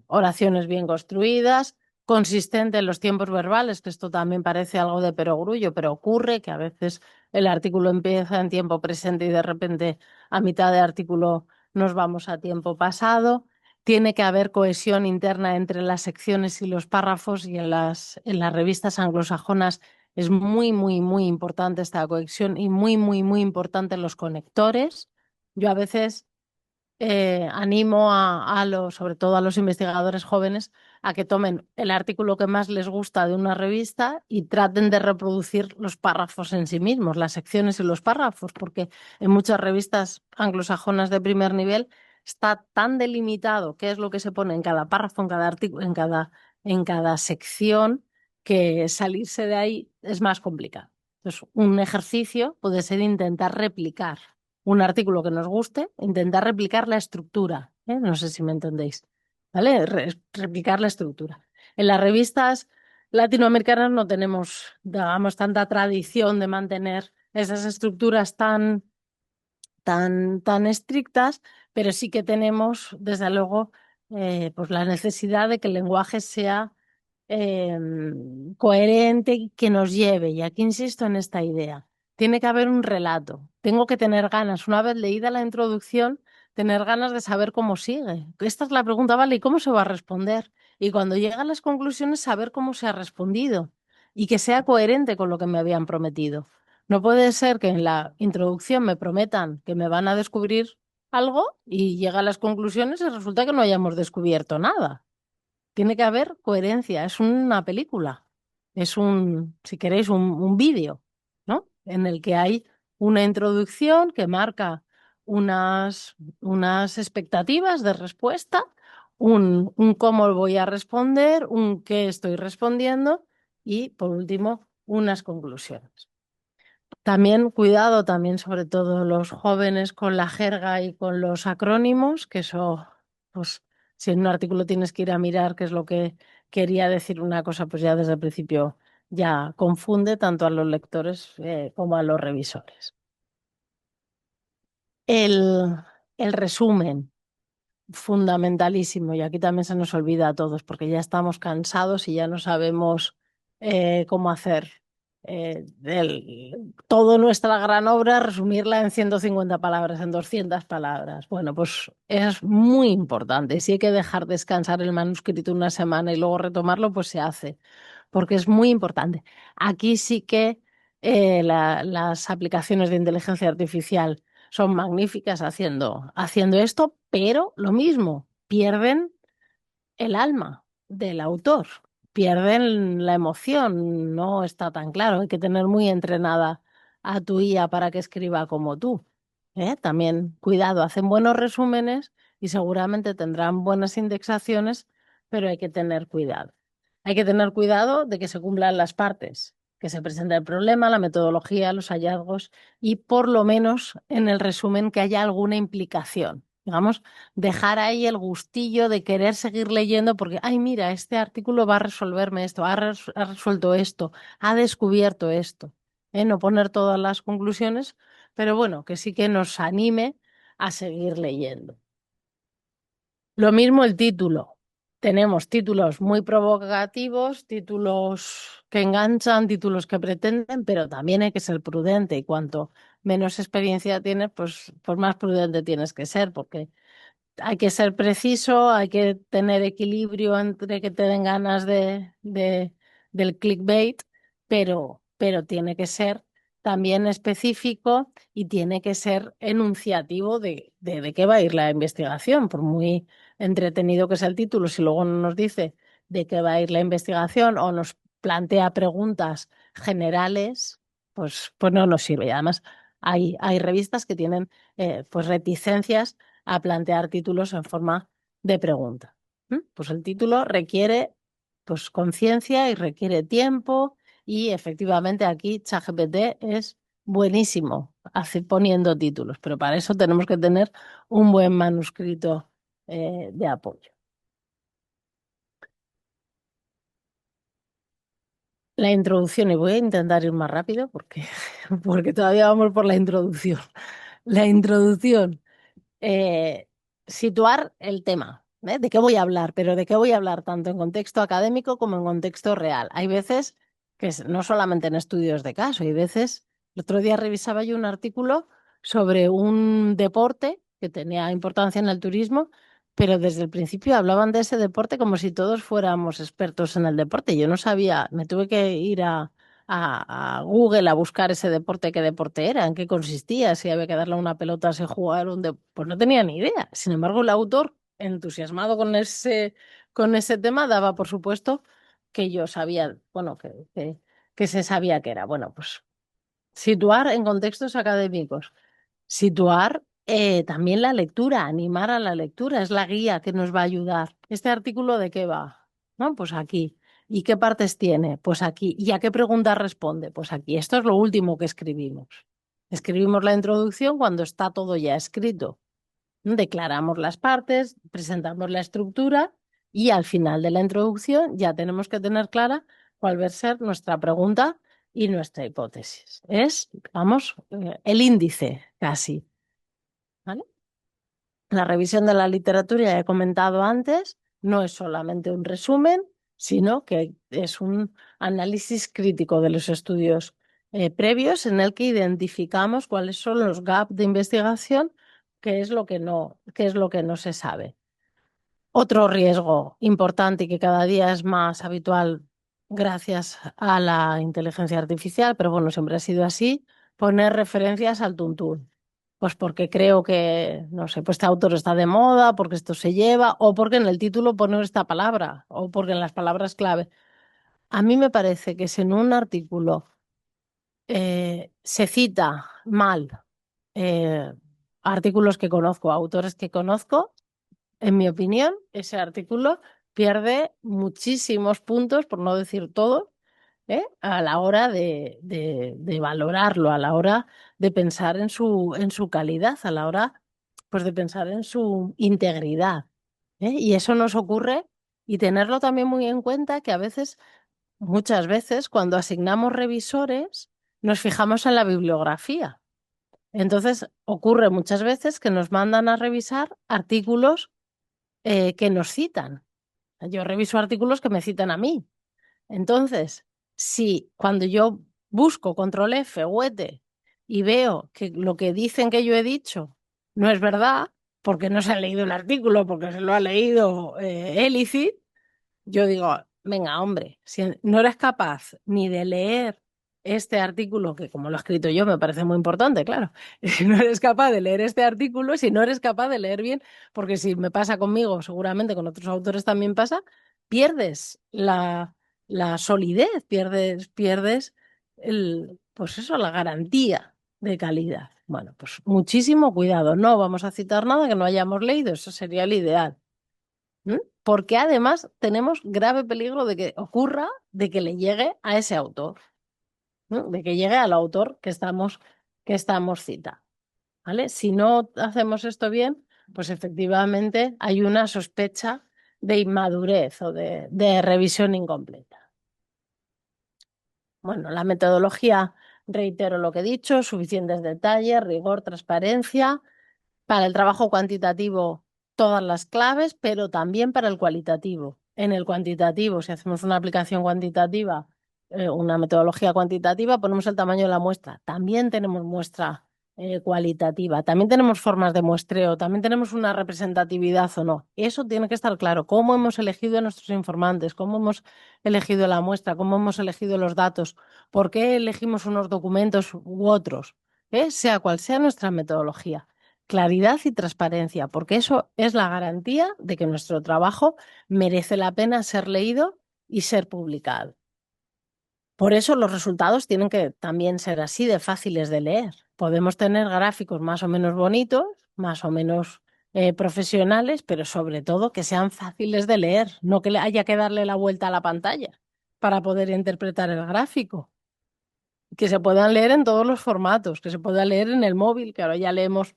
Oraciones bien construidas, consistente en los tiempos verbales, que esto también parece algo de perogrullo, pero ocurre que a veces el artículo empieza en tiempo presente y de repente a mitad de artículo nos vamos a tiempo pasado. Tiene que haber cohesión interna entre las secciones y los párrafos y en las revistas anglosajonas es muy, muy, muy importante esta conexión y muy, muy, muy importante los conectores. Yo a veces animo a los, sobre todo a los investigadores jóvenes, a que tomen el artículo que más les gusta de una revista y traten de reproducir los párrafos en sí mismos, las secciones y los párrafos, porque en muchas revistas anglosajonas de primer nivel está tan delimitado qué es lo que se pone en cada párrafo, en cada artículo, en cada sección, que salirse de ahí es más complicado. Entonces, un ejercicio puede ser intentar replicar un artículo que nos guste, intentar replicar la estructura, ¿eh? No sé si me entendéis, ¿vale? Replicar la estructura. En las revistas latinoamericanas no tenemos, digamos, tanta tradición de mantener esas estructuras tan estrictas, pero sí que tenemos, desde luego, pues la necesidad de que el lenguaje sea eh, coherente y que nos lleve. Y aquí insisto en esta idea. Tiene que haber un relato. Tengo que tener ganas, una vez leída la introducción, tener ganas de saber cómo sigue. Esta es la pregunta, ¿vale? ¿Y cómo se va a responder? Y cuando llegan las conclusiones, saber cómo se ha respondido y que sea coherente con lo que me habían prometido. No puede ser que en la introducción me prometan que me van a descubrir algo y llegan las conclusiones y resulta que no hayamos descubierto nada. Tiene que haber coherencia, es una película, es un, si queréis, un vídeo, ¿no? En el que hay una introducción que marca unas expectativas de respuesta, un cómo voy a responder, un qué estoy respondiendo y, por último, unas conclusiones. También cuidado, también sobre todo los jóvenes con la jerga y con los acrónimos, que eso, pues si en un artículo tienes que ir a mirar qué es lo que quería decir una cosa, pues ya desde el principio ya confunde tanto a los lectores como a los revisores. El, el resumen. Fundamentalísimo, y aquí también se nos olvida a todos, porque ya estamos cansados y ya no sabemos cómo hacer toda nuestra gran obra, resumirla en 150 palabras, en 200 palabras. Bueno, pues es muy importante. Si hay que dejar descansar el manuscrito una semana y luego retomarlo, pues se hace, porque es muy importante. Aquí sí que las aplicaciones de inteligencia artificial son magníficas haciendo esto, pero lo mismo, pierden el alma del autor, pierden la emoción, no está tan claro, hay que tener muy entrenada a tu IA para que escriba como tú. ¿Eh? También cuidado, hacen buenos resúmenes y seguramente tendrán buenas indexaciones, pero hay que tener cuidado. Hay que tener cuidado de que se cumplan las partes, que se presente el problema, la metodología, los hallazgos y por lo menos en el resumen que haya alguna implicación. Digamos, dejar ahí el gustillo de querer seguir leyendo porque, ay, mira, este artículo va a resolverme esto, ha resuelto esto, ha descubierto esto. No poner todas las conclusiones, pero bueno, que sí que nos anime a seguir leyendo. Lo mismo el título. Tenemos títulos muy provocativos, títulos que enganchan, títulos que pretenden, pero también hay que ser prudente y cuanto menos experiencia tienes, pues más prudente tienes que ser, porque hay que ser preciso, hay que tener equilibrio entre que te den ganas del clickbait, pero tiene que ser también específico y tiene que ser enunciativo de qué va a ir la investigación, por muy entretenido que sea el título, si luego no nos dice de qué va a ir la investigación o nos plantea preguntas generales, pues no nos sirve. Y además hay revistas que tienen pues reticencias a plantear títulos en forma de pregunta. Pues el título requiere pues conciencia y requiere tiempo y efectivamente aquí ChatGPT es buenísimo poniendo títulos, pero para eso tenemos que tener un buen manuscrito de apoyo. La introducción, y voy a intentar ir más rápido porque, porque todavía vamos por la introducción. La introducción. eh, Situar el tema, ¿eh? ¿De qué voy a hablar? Pero ¿de qué voy a hablar tanto en contexto académico como en contexto real? Hay veces que no solamente en estudios de caso, hay veces, el otro día revisaba yo un artículo sobre un deporte que tenía importancia en el turismo, pero desde el principio hablaban de ese deporte como si todos fuéramos expertos en el deporte. Yo no sabía, me tuve que ir a Google a buscar ese deporte, qué deporte era, en qué consistía, si había que darle una pelota, a jugar pues no tenía ni idea. Sin embargo, el autor, entusiasmado con ese tema, daba por supuesto que yo sabía, bueno, que se sabía que era. Bueno, pues situar en contextos académicos, situar también la lectura, animar a la lectura, es la guía que nos va a ayudar. ¿Este artículo de qué va? ¿No? Pues aquí. ¿Y qué partes tiene? Pues aquí. ¿Y a qué preguntas responde? Pues aquí. Esto es lo último que escribimos. Escribimos la introducción cuando está todo ya escrito. Declaramos las partes, presentamos la estructura y al final de la introducción ya tenemos que tener clara cuál va a ser nuestra pregunta y nuestra hipótesis. Es, vamos, el índice casi. ¿Vale? La revisión de la literatura, ya he comentado antes, no es solamente un resumen, sino que es un análisis crítico de los estudios previos en el que identificamos cuáles son los gaps de investigación, qué es lo que no se sabe. Otro riesgo importante y que cada día es más habitual gracias a la inteligencia artificial, pero bueno, siempre ha sido así, poner referencias al tuntún. Pues porque creo que, no sé, pues este autor está de moda, porque esto se lleva, o porque en el título pone esta palabra, o porque en las palabras clave. A mí me parece que si en un artículo se cita mal eh, artículos que conozco, autores que conozco, en mi opinión, ese artículo pierde muchísimos puntos, por no decir todos, a la hora de valorarlo, a la hora de pensar en su calidad, a la hora pues, de pensar en su integridad. Y eso nos ocurre y tenerlo también muy en cuenta que a veces, muchas veces, cuando asignamos revisores, nos fijamos en la bibliografía. Entonces, ocurre muchas veces que nos mandan a revisar artículos que nos citan. Yo reviso artículos que me citan a mí. Entonces, si cuando yo busco control F o ET y veo que lo que dicen que yo he dicho no es verdad, porque no se ha leído el artículo, porque se lo ha leído Elicit, yo digo, venga, hombre, si no eres capaz ni de leer este artículo, que como lo he escrito yo me parece muy importante, claro, si no eres capaz de leer este artículo, si no eres capaz de leer bien, porque si me pasa conmigo, seguramente con otros autores también pasa, pierdes la solidez, pierdes pues eso, la garantía de calidad. Bueno, pues muchísimo cuidado, no vamos a citar nada que no hayamos leído, eso sería el ideal. ¿M? Porque además tenemos grave peligro de que ocurra, de que le llegue a ese autor, ¿no? De que llegue al autor que estamos citando, ¿vale? Si no hacemos esto bien, pues efectivamente hay una sospecha de inmadurez o de revisión incompleta. Bueno, la metodología, reitero lo que he dicho, suficientes detalles, rigor, transparencia. Para el trabajo cuantitativo, todas las claves, pero también para el cualitativo. En el cuantitativo, si hacemos una aplicación cuantitativa, una metodología cuantitativa, ponemos el tamaño de la muestra. También tenemos muestra cualitativa, también tenemos formas de muestreo, también tenemos una representatividad o no. Eso tiene que estar claro. Cómo hemos elegido a nuestros informantes, cómo hemos elegido la muestra, cómo hemos elegido los datos, por qué elegimos unos documentos u otros, sea cual sea nuestra metodología. Claridad y transparencia, porque eso es la garantía de que nuestro trabajo merece la pena ser leído y ser publicado. Por eso los resultados tienen que también ser así de fáciles de leer. Podemos tener gráficos más o menos bonitos, más o menos profesionales, pero sobre todo que sean fáciles de leer, no que haya que darle la vuelta a la pantalla para poder interpretar el gráfico. Que se puedan leer en todos los formatos, que se pueda leer en el móvil, que ahora ya leemos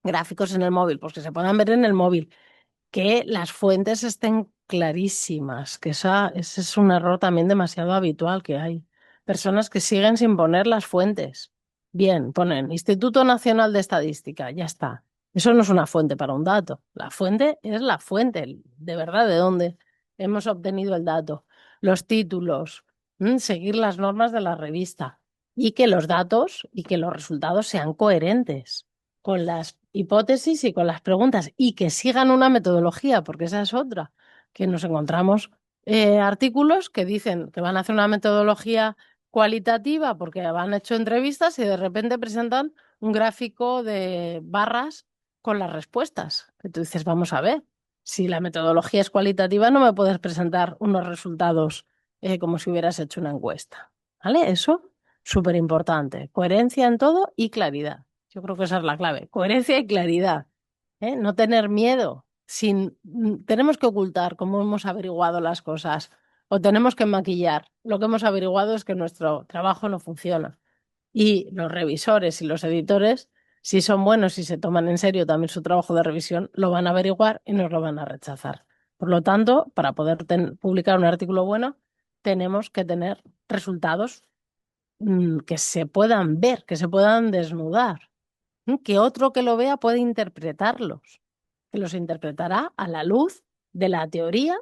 gráficos en el móvil, pues que se puedan ver en el móvil, que las fuentes estén clarísimas, que ese es un error también demasiado habitual que hay. Personas que siguen sin poner las fuentes. Bien, ponen Instituto Nacional de Estadística, ya está. Eso no es una fuente para un dato. La fuente es la fuente, de verdad, de dónde hemos obtenido el dato. Los títulos, seguir las normas de la revista y que los datos y que los resultados sean coherentes con las hipótesis y con las preguntas y que sigan una metodología, porque esa es otra, que nos encontramos artículos que dicen que van a hacer una metodología cualitativa porque han hecho entrevistas y de repente presentan un gráfico de barras con las respuestas. Que tú dices, vamos a ver, si la metodología es cualitativa no me puedes presentar unos resultados como si hubieras hecho una encuesta. ¿Vale? Eso, súper importante. Coherencia en todo y claridad. Yo creo que esa es la clave. Coherencia y claridad. No tener miedo. Tenemos que ocultar cómo hemos averiguado las cosas o tenemos que maquillar. Lo que hemos averiguado es que nuestro trabajo no funciona. Y los revisores y los editores, si son buenos y se toman en serio también su trabajo de revisión, lo van a averiguar y nos lo van a rechazar. Por lo tanto, para poder publicar un artículo bueno, tenemos que tener resultados que se puedan ver, que se puedan desnudar, que otro que lo vea puede interpretarlos, que los interpretará a la luz de la teoría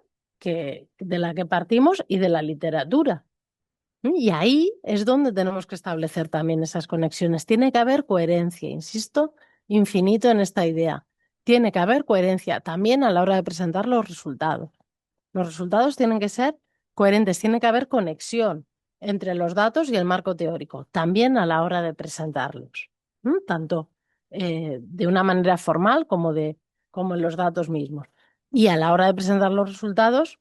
de la que partimos y de la literatura. Y ahí es donde tenemos que establecer también esas conexiones. Tiene que haber coherencia, insisto, infinito en esta idea. Tiene que haber coherencia también a la hora de presentar los resultados. Los resultados tienen que ser coherentes, tiene que haber conexión entre los datos y el marco teórico, también a la hora de presentarlos, tanto de una manera formal como en los datos mismos. Y a la hora de presentar los resultados,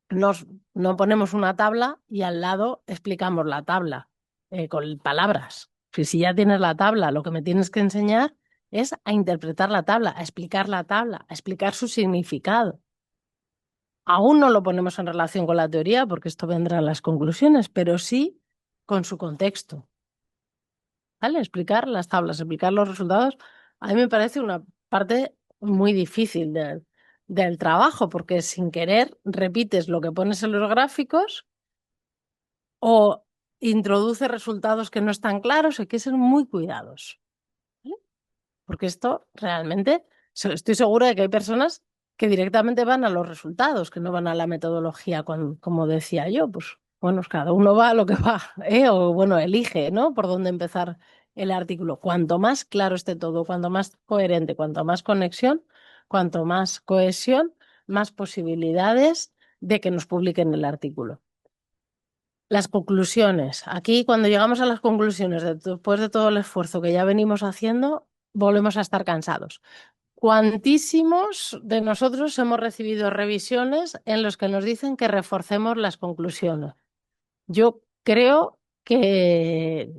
no ponemos una tabla y al lado explicamos la tabla con palabras. Si ya tienes la tabla, lo que me tienes que enseñar es a interpretar la tabla, a explicar la tabla, a explicar su significado. Aún no lo ponemos en relación con la teoría, porque esto vendrá en las conclusiones, pero sí con su contexto. ¿Vale? Explicar las tablas, explicar los resultados, a mí me parece una parte muy difícil del trabajo, porque sin querer repites lo que pones en los gráficos o introduces resultados que no están claros, hay que ser muy cuidadosos. ¿Vale? Porque esto realmente, estoy segura de que hay personas que directamente van a los resultados, que no van a la metodología, como decía yo, pues bueno, cada uno va a lo que va, o bueno, elige, ¿no? Por dónde empezar el artículo. Cuanto más claro esté todo, cuanto más coherente, cuanto más conexión, cuanto más cohesión, más posibilidades de que nos publiquen el artículo. Las conclusiones. Aquí, cuando llegamos a las conclusiones, después de todo el esfuerzo que ya venimos haciendo, volvemos a estar cansados. Cuantísimos de nosotros hemos recibido revisiones en los que nos dicen que reforcemos las conclusiones. Yo creo que,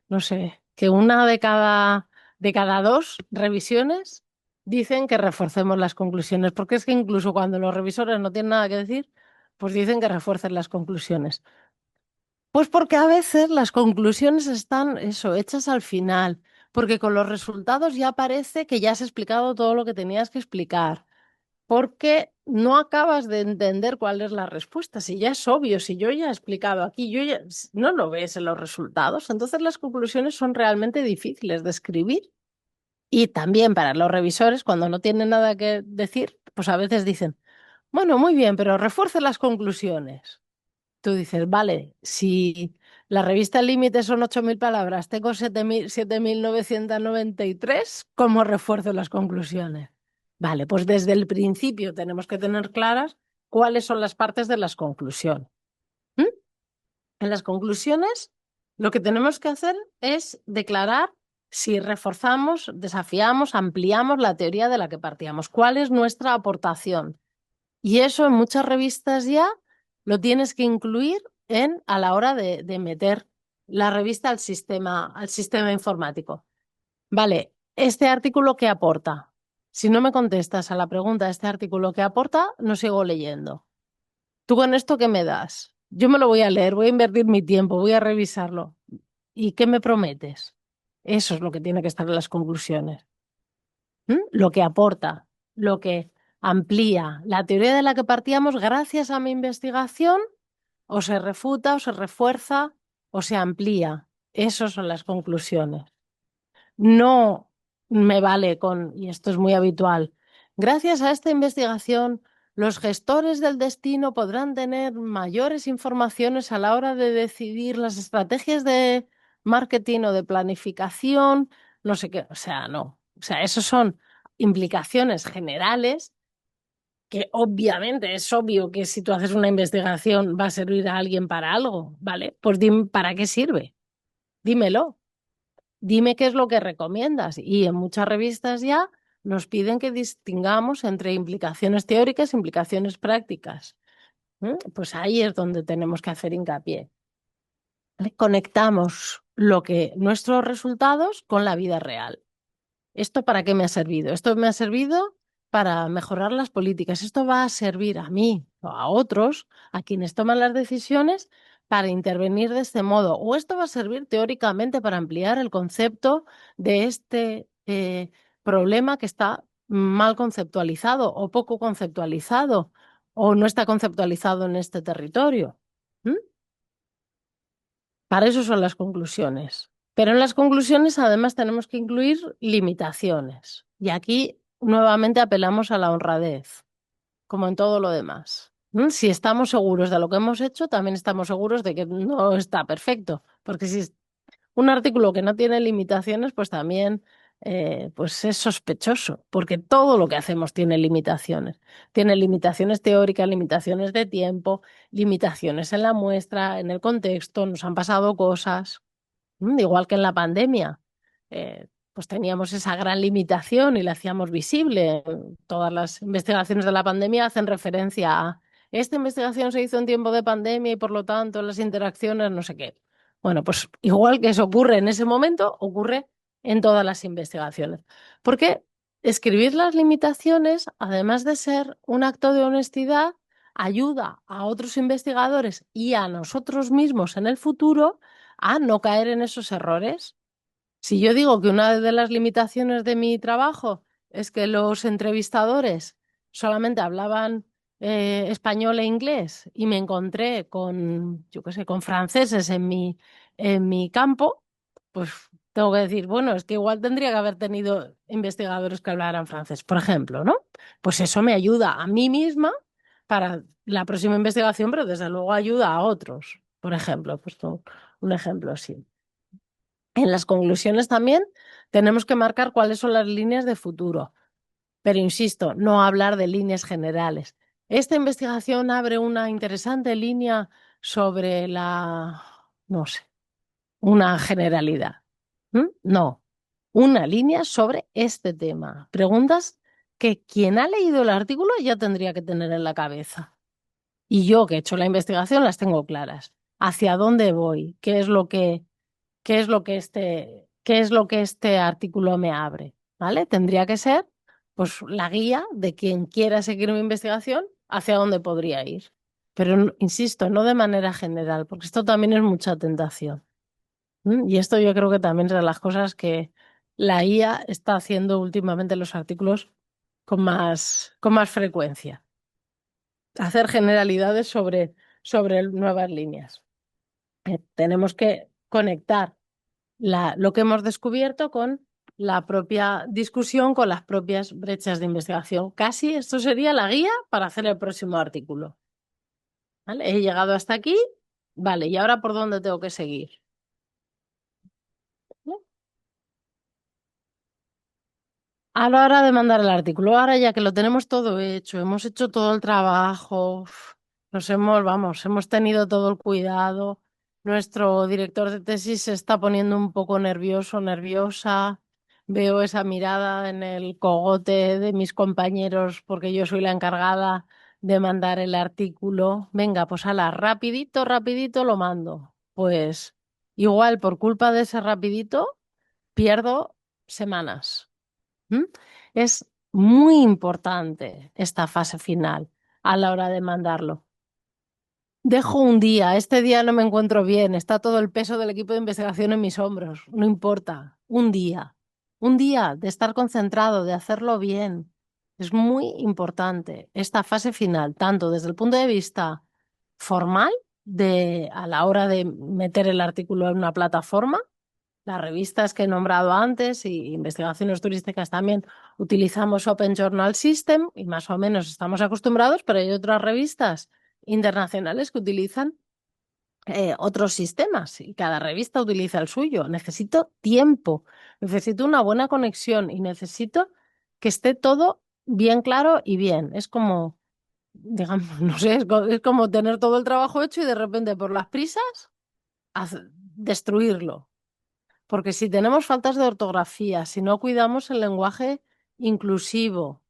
no sé, que una de cada dos revisiones dicen que reforcemos las conclusiones, porque es que incluso cuando los revisores no tienen nada que decir, pues dicen que refuercen las conclusiones. Pues porque a veces las conclusiones están, eso, hechas al final, porque con los resultados ya parece que ya has explicado todo lo que tenías que explicar, porque no acabas de entender cuál es la respuesta. Si ya es obvio, si yo ya he explicado aquí, no lo ves en los resultados, entonces las conclusiones son realmente difíciles de escribir. Y también para los revisores, cuando no tienen nada que decir, pues a veces dicen, bueno, muy bien, pero refuerce las conclusiones. Tú dices, vale, si la revista límite son 8.000 palabras, tengo 7.993, ¿cómo refuerzo las conclusiones? Vale, pues desde el principio tenemos que tener claras cuáles son las partes de las conclusiones. ¿Mm? En las conclusiones, lo que tenemos que hacer es declarar si reforzamos, desafiamos, ampliamos la teoría de la que partíamos. ¿Cuál es nuestra aportación? Y eso en muchas revistas ya lo tienes que incluir a la hora de meter la revista al sistema informático. Vale, ¿este artículo qué aporta? Si no me contestas a la pregunta, ¿este artículo qué aporta? No sigo leyendo. ¿Tú con esto qué me das? Yo me lo voy a leer, voy a invertir mi tiempo, voy a revisarlo. ¿Y qué me prometes? Eso es lo que tiene que estar en las conclusiones. Lo que aporta, lo que amplía la teoría de la que partíamos gracias a mi investigación, o se refuta, o se refuerza, o se amplía. Esas son las conclusiones. No me vale con, y esto es muy habitual, gracias a esta investigación, los gestores del destino podrán tener mayores informaciones a la hora de decidir las estrategias de marketing o de planificación, no sé qué, o sea, no. O sea, esos son implicaciones generales que obviamente es obvio que si tú haces una investigación va a servir a alguien para algo, ¿vale? Pues dime, ¿para qué sirve? Dímelo. Dime qué es lo que recomiendas. Y en muchas revistas ya nos piden que distingamos entre implicaciones teóricas e implicaciones prácticas. Pues ahí es donde tenemos que hacer hincapié. ¿Vale? Conectamos nuestros resultados con la vida real. ¿Esto para qué me ha servido? Esto me ha servido para mejorar las políticas. Esto va a servir a mí o a otros, a quienes toman las decisiones, para intervenir de este modo. O esto va a servir teóricamente para ampliar el concepto de este problema que está mal conceptualizado o poco conceptualizado o no está conceptualizado en este territorio. ¿Mm? Para eso son las conclusiones. Pero en las conclusiones además tenemos que incluir limitaciones. Y aquí nuevamente apelamos a la honradez, como en todo lo demás. Si estamos seguros de lo que hemos hecho, también estamos seguros de que no está perfecto. Porque si es un artículo que no tiene limitaciones, pues también pues es sospechoso, porque todo lo que hacemos tiene limitaciones. Tiene limitaciones teóricas, limitaciones de tiempo, limitaciones en la muestra, en el contexto, nos han pasado cosas. Igual que en la pandemia, pues teníamos esa gran limitación y la hacíamos visible. Todas las investigaciones de la pandemia hacen referencia a esta investigación se hizo en tiempo de pandemia y por lo tanto las interacciones no sé qué. Bueno, pues igual que eso ocurre en ese momento, ocurre en todas las investigaciones. Porque escribir las limitaciones, además de ser un acto de honestidad, ayuda a otros investigadores y a nosotros mismos en el futuro a no caer en esos errores. Si yo digo que una de las limitaciones de mi trabajo es que los entrevistadores solamente hablaban español e inglés y me encontré con, yo qué sé, con franceses en mi campo, pues tengo que decir, bueno, es que igual tendría que haber tenido investigadores que hablaran francés, por ejemplo, ¿no? Pues eso me ayuda a mí misma para la próxima investigación, pero desde luego ayuda a otros, por ejemplo, pues un ejemplo así. En las conclusiones también tenemos que marcar cuáles son las líneas de futuro, pero insisto, no hablar de líneas generales. Esta investigación abre una interesante línea sobre no sé, una generalidad. No, una línea sobre este tema. Preguntas que quien ha leído el artículo ya tendría que tener en la cabeza. Y yo que he hecho la investigación las tengo claras. ¿Hacia dónde voy? ¿Qué es lo que este artículo me abre? ¿Vale? Tendría que ser pues la guía de quien quiera seguir mi investigación hacia dónde podría ir. Pero insisto, no de manera general, porque esto también es mucha tentación. Y esto yo creo que también es de las cosas que la IA está haciendo últimamente en los artículos con más frecuencia. Hacer generalidades sobre nuevas líneas. Tenemos que conectar lo que hemos descubierto con la propia discusión, con las propias brechas de investigación. Casi esto sería la guía para hacer el próximo artículo. ¿Vale? He llegado hasta aquí, vale, ¿y ahora por dónde tengo que seguir? ¿No? A la hora de mandar el artículo, ahora ya que lo tenemos todo hecho, hemos hecho todo el trabajo, hemos tenido todo el cuidado. Nuestro director de tesis se está poniendo un poco nervioso, nerviosa. Veo esa mirada en el cogote de mis compañeros porque yo soy la encargada de mandar el artículo. Venga, pues ala, rapidito, rapidito lo mando. Pues igual por culpa de ese rapidito pierdo semanas. ¿Mm? Es muy importante esta fase final a la hora de mandarlo. Dejo un día, este día no me encuentro bien, está todo el peso del equipo de investigación en mis hombros, no importa, un día de estar concentrado, de hacerlo bien. Es muy importante esta fase final, tanto desde el punto de vista formal, a la hora de meter el artículo en una plataforma, las revistas que he nombrado antes y investigaciones turísticas también utilizamos Open Journal System y más o menos estamos acostumbrados, pero hay otras revistas internacionales que utilizan otros sistemas y cada revista utiliza el suyo. Necesito tiempo, necesito una buena conexión y necesito que esté todo bien claro y bien. Es como, digamos, no sé, es como tener todo el trabajo hecho y de repente por las prisas destruirlo. Porque si tenemos faltas de ortografía, si no cuidamos el lenguaje inclusivo,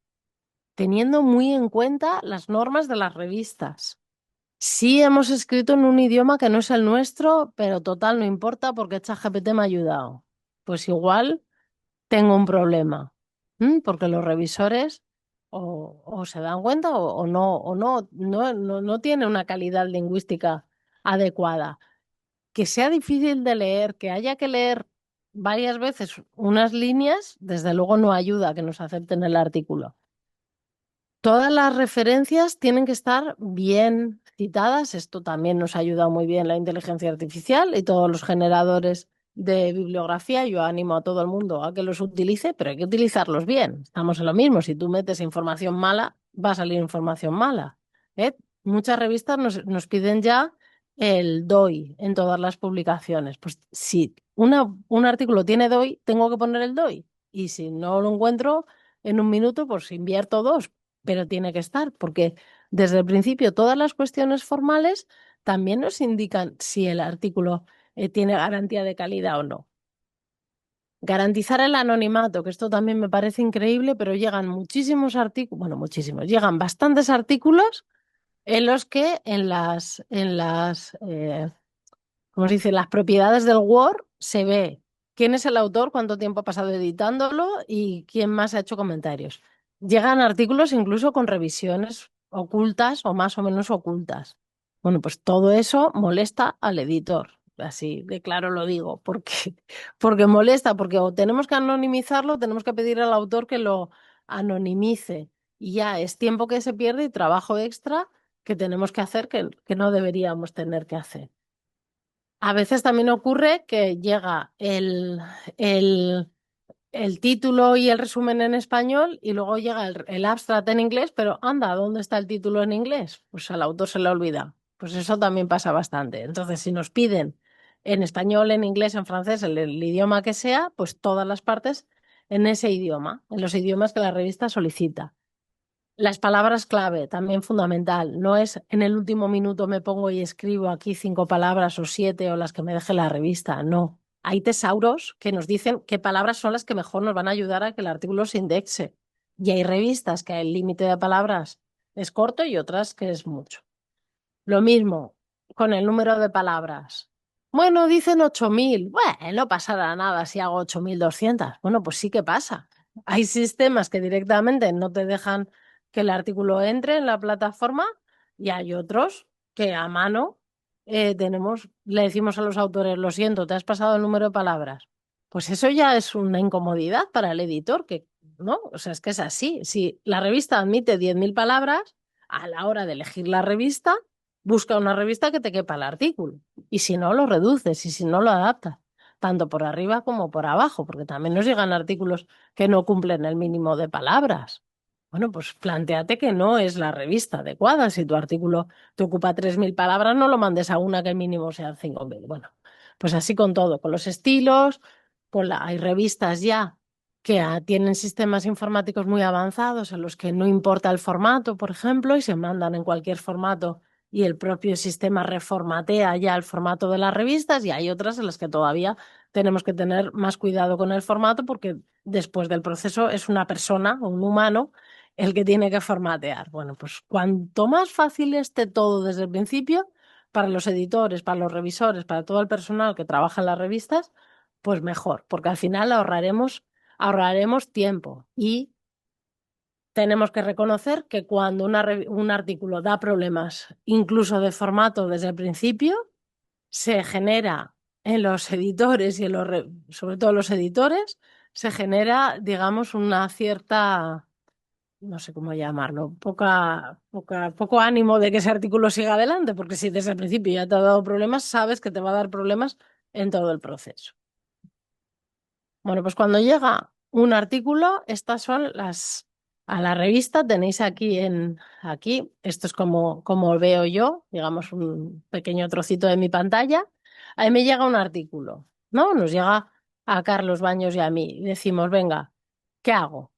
teniendo muy en cuenta las normas de las revistas. Sí hemos escrito en un idioma que no es el nuestro, pero total no importa porque ChatGPT me ha ayudado. Pues igual tengo un problema, porque los revisores o se dan cuenta o no tiene una calidad lingüística adecuada. Que sea difícil de leer, que haya que leer varias veces unas líneas, desde luego no ayuda a que nos acepten el artículo. Todas las referencias tienen que estar bien citadas. Esto también nos ha ayudado muy bien la inteligencia artificial y todos los generadores de bibliografía. Yo animo a todo el mundo a que los utilice, pero hay que utilizarlos bien. Estamos en lo mismo. Si tú metes información mala, va a salir información mala. ¿Eh? Muchas revistas nos piden ya el DOI en todas las publicaciones. Pues si un artículo tiene DOI, tengo que poner el DOI. Y si no lo encuentro en un minuto, pues invierto dos, pero tiene que estar, porque desde el principio todas las cuestiones formales también nos indican si el artículo tiene garantía de calidad o no. Garantizar el anonimato, que esto también me parece increíble, pero llegan muchísimos artículos, bueno, muchísimos, llegan bastantes artículos en los que como se dice, las propiedades del Word se ve quién es el autor, cuánto tiempo ha pasado editándolo y quién más ha hecho comentarios. Llegan artículos incluso con revisiones ocultas o más o menos ocultas. Bueno, pues todo eso molesta al editor. Así de claro lo digo, porque molesta, porque o tenemos que anonimizarlo, tenemos que pedir al autor que lo anonimice. Y ya es tiempo que se pierde y trabajo extra que tenemos que hacer que no deberíamos tener que hacer. A veces también ocurre que llega el, el título y el resumen en español y luego llega el abstract en inglés, pero anda, ¿dónde está el título en inglés? Pues al autor se le olvida. Pues eso también pasa bastante. Entonces, si nos piden en español, en inglés, en francés, el idioma que sea, pues todas las partes en ese idioma, en los idiomas que la revista solicita. Las palabras clave, también fundamental. No es en el último minuto me pongo y escribo aquí 5 palabras o 7 o las que me deje la revista. No. Hay tesauros que nos dicen qué palabras son las que mejor nos van a ayudar a que el artículo se indexe. Y hay revistas que el límite de palabras es corto y otras que es mucho. Lo mismo con el número de palabras. Bueno, dicen 8.000. Bueno, no pasará nada si hago 8.200. Bueno, pues sí que pasa. Hay sistemas que directamente no te dejan que el artículo entre en la plataforma y hay otros que a mano le decimos a los autores, lo siento, te has pasado el número de palabras. Pues eso ya es una incomodidad para el editor, que no, o sea, es que es así. Si la revista admite 10.000 palabras, a la hora de elegir la revista, busca una revista que te quepa el artículo. Y si no, lo reduces y si no, lo adaptas, tanto por arriba como por abajo, porque también nos llegan artículos que no cumplen el mínimo de palabras. Bueno, pues planteate que no es la revista adecuada. Si tu artículo te ocupa 3.000 palabras, no lo mandes a una que el mínimo sean 5.000. Bueno, pues así con todo, con los estilos, hay revistas ya que tienen sistemas informáticos muy avanzados en los que no importa el formato, por ejemplo, y se mandan en cualquier formato y el propio sistema reformatea ya el formato de las revistas, y hay otras en las que todavía tenemos que tener más cuidado con el formato porque después del proceso es una persona, un humano, el que tiene que formatear. Bueno, pues cuanto más fácil esté todo desde el principio, para los editores, para los revisores, para todo el personal que trabaja en las revistas, pues mejor, porque al final ahorraremos tiempo y tenemos que reconocer que cuando un artículo da problemas, incluso de formato desde el principio, se genera en los editores y sobre todo los editores, se genera, digamos, una cierta, no sé cómo llamarlo, poco ánimo de que ese artículo siga adelante, porque si desde el principio ya te ha dado problemas, sabes que te va a dar problemas en todo el proceso. Bueno, pues cuando llega un artículo, estas son a la revista tenéis aquí, esto es como veo yo, digamos un pequeño trocito de mi pantalla. Ahí me llega un artículo, ¿no? Nos llega a Carlos Baños y a mí. Y decimos, venga, ¿qué hago?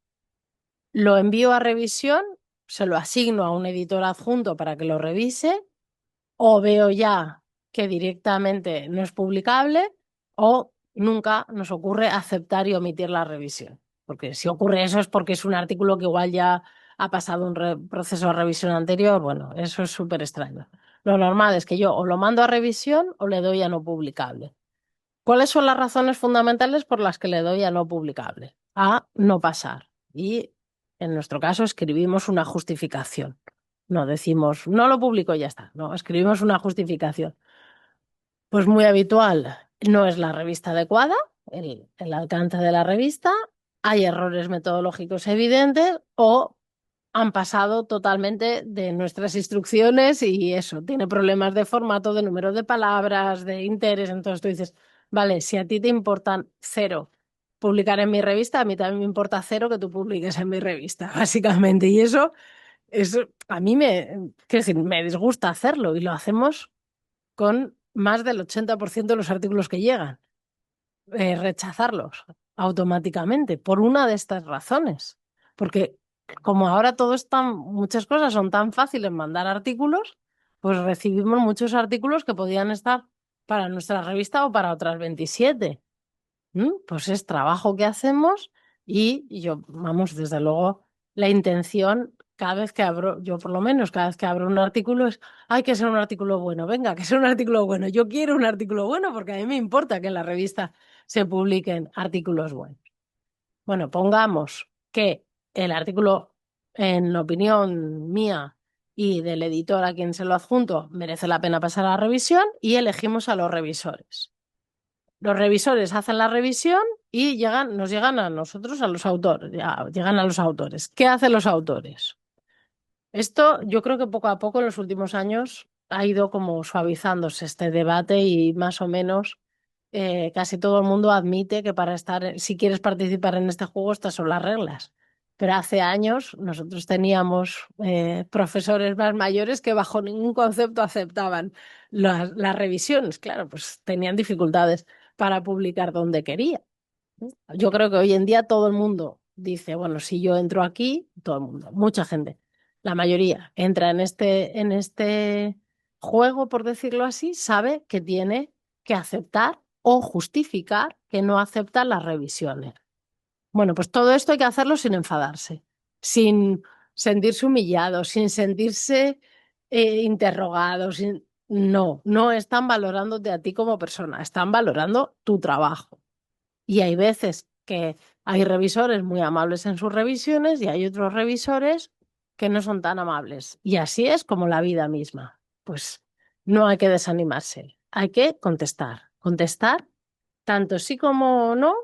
Lo envío a revisión, se lo asigno a un editor adjunto para que lo revise, o veo ya que directamente no es publicable, o nunca nos ocurre aceptar y omitir la revisión. Porque si ocurre eso es porque es un artículo que igual ya ha pasado un proceso de revisión anterior. Bueno, eso es súper extraño. Lo normal es que yo o lo mando a revisión o le doy a no publicable. ¿Cuáles son las razones fundamentales por las que le doy a no publicable? A no pasar. Y en nuestro caso escribimos una justificación. No decimos, no lo publico y ya está. No, escribimos una justificación. Pues muy habitual, no es la revista adecuada, el alcance de la revista, hay errores metodológicos evidentes o han pasado totalmente de nuestras instrucciones y eso, tiene problemas de formato, de número de palabras, de interés. Entonces tú dices, vale, si a ti te importan cero publicar en mi revista, a mí también me importa cero que tú publiques en mi revista, básicamente. Y eso a mí quiero decir, me disgusta hacerlo y lo hacemos con más del 80% de los artículos que llegan, rechazarlos automáticamente por una de estas razones. Porque como ahora muchas cosas son tan fáciles mandar artículos, pues recibimos muchos artículos que podían estar para nuestra revista o para otras 27. Pues es trabajo que hacemos y yo, vamos, desde luego, la intención, cada vez que abro, yo por lo menos, cada vez que abro un artículo es, hay que ser un artículo bueno, venga, que sea un artículo bueno. Yo quiero un artículo bueno porque a mí me importa que en la revista se publiquen artículos buenos. Bueno, pongamos que el artículo, en opinión mía y del editor a quien se lo adjunto, merece la pena pasar a la revisión y elegimos a los revisores. Los revisores hacen la revisión y nos llegan a nosotros, a los autores, llegan a los autores. ¿Qué hacen los autores? Esto yo creo que poco a poco en los últimos años ha ido como suavizándose este debate y más o menos casi todo el mundo admite que si quieres participar en este juego, estas son las reglas. Pero hace años nosotros teníamos profesores más mayores que bajo ningún concepto aceptaban las revisiones. Claro, pues tenían dificultades para publicar donde quería. Yo creo que hoy en día todo el mundo dice, bueno, si yo entro aquí, todo el mundo, mucha gente. la mayoría entra en este juego, por decirlo así, sabe que tiene que aceptar o justificar que no acepta las revisiones. Bueno, pues todo esto hay que hacerlo sin enfadarse, sin sentirse humillado, sin sentirse interrogado. No, no están valorándote a ti como persona, están valorando tu trabajo. Y hay veces que hay revisores muy amables en sus revisiones y hay otros revisores que no son tan amables. Y así es como la vida misma. Pues no hay que desanimarse, hay que contestar. Contestar tanto sí como no,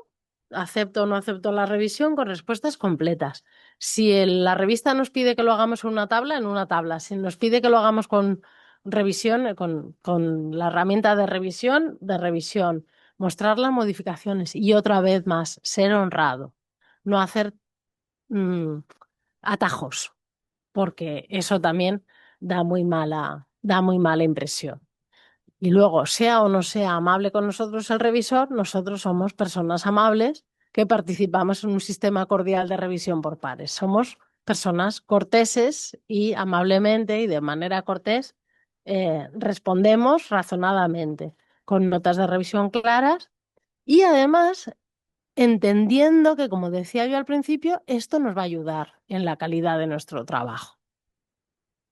acepto o no acepto la revisión con respuestas completas. Si la revista nos pide que lo hagamos en una tabla. Si nos pide que lo hagamos con revisión, con la herramienta de revisión, mostrar las modificaciones y otra vez más, ser honrado, no hacer mm, atajos, porque eso también da muy mala impresión. Y luego, sea o no sea amable con nosotros el revisor, nosotros somos personas amables que participamos en un sistema cordial de revisión por pares. Somos personas corteses y amablemente y de manera cortés respondemos razonadamente, con notas de revisión claras y además entendiendo que, como decía yo al principio, esto nos va a ayudar en la calidad de nuestro trabajo.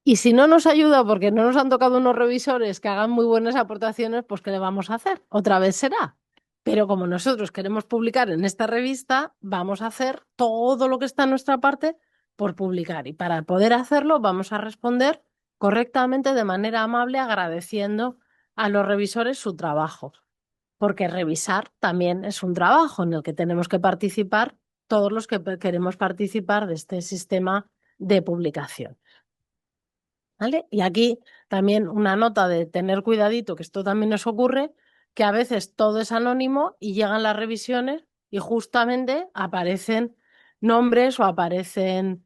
Y si no nos ayuda porque no nos han tocado unos revisores que hagan muy buenas aportaciones, pues ¿qué le vamos a hacer? Otra vez será. Pero como nosotros queremos publicar en esta revista, vamos a hacer todo lo que está en nuestra parte por publicar. Y para poder hacerlo, vamos a responder correctamente de manera amable, agradeciendo a los revisores su trabajo. Porque revisar también es un trabajo en el que tenemos que participar todos los que queremos participar de este sistema de publicación. ¿Vale? Y aquí también una nota de tener cuidadito, que esto también nos ocurre, que a veces todo es anónimo y llegan las revisiones y justamente aparecen nombres o aparecen,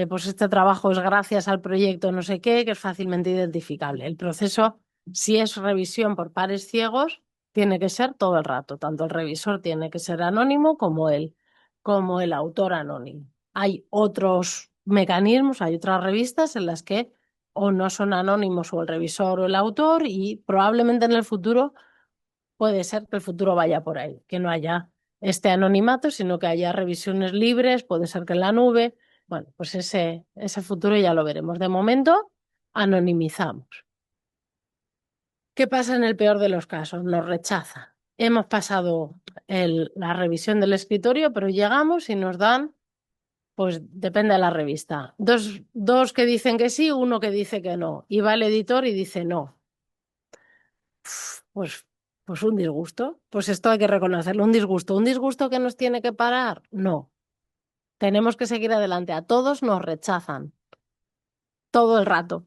pues este trabajo es gracias al proyecto no sé qué, que es fácilmente identificable. El proceso, si es revisión por pares ciegos, tiene que ser todo el rato. Tanto el revisor tiene que ser anónimo como el autor anónimo. Hay otros mecanismos, hay otras revistas en las que o no son anónimos o el revisor o el autor y probablemente en el futuro puede ser que el futuro vaya por ahí, que no haya este anonimato, sino que haya revisiones libres, puede ser que en la nube. Bueno, pues ese futuro ya lo veremos. De momento, anonimizamos. ¿Qué pasa en el peor de los casos? Nos rechazan. Hemos pasado la revisión del escritorio, pero llegamos y nos dan, pues depende de la revista. Dos que dicen que sí, uno que dice que no. Y va el editor y dice no. Pues, pues un disgusto. Pues esto hay que reconocerlo, un disgusto. ¿Un disgusto que nos tiene que parar? No. Tenemos que seguir adelante. A todos nos rechazan. Todo el rato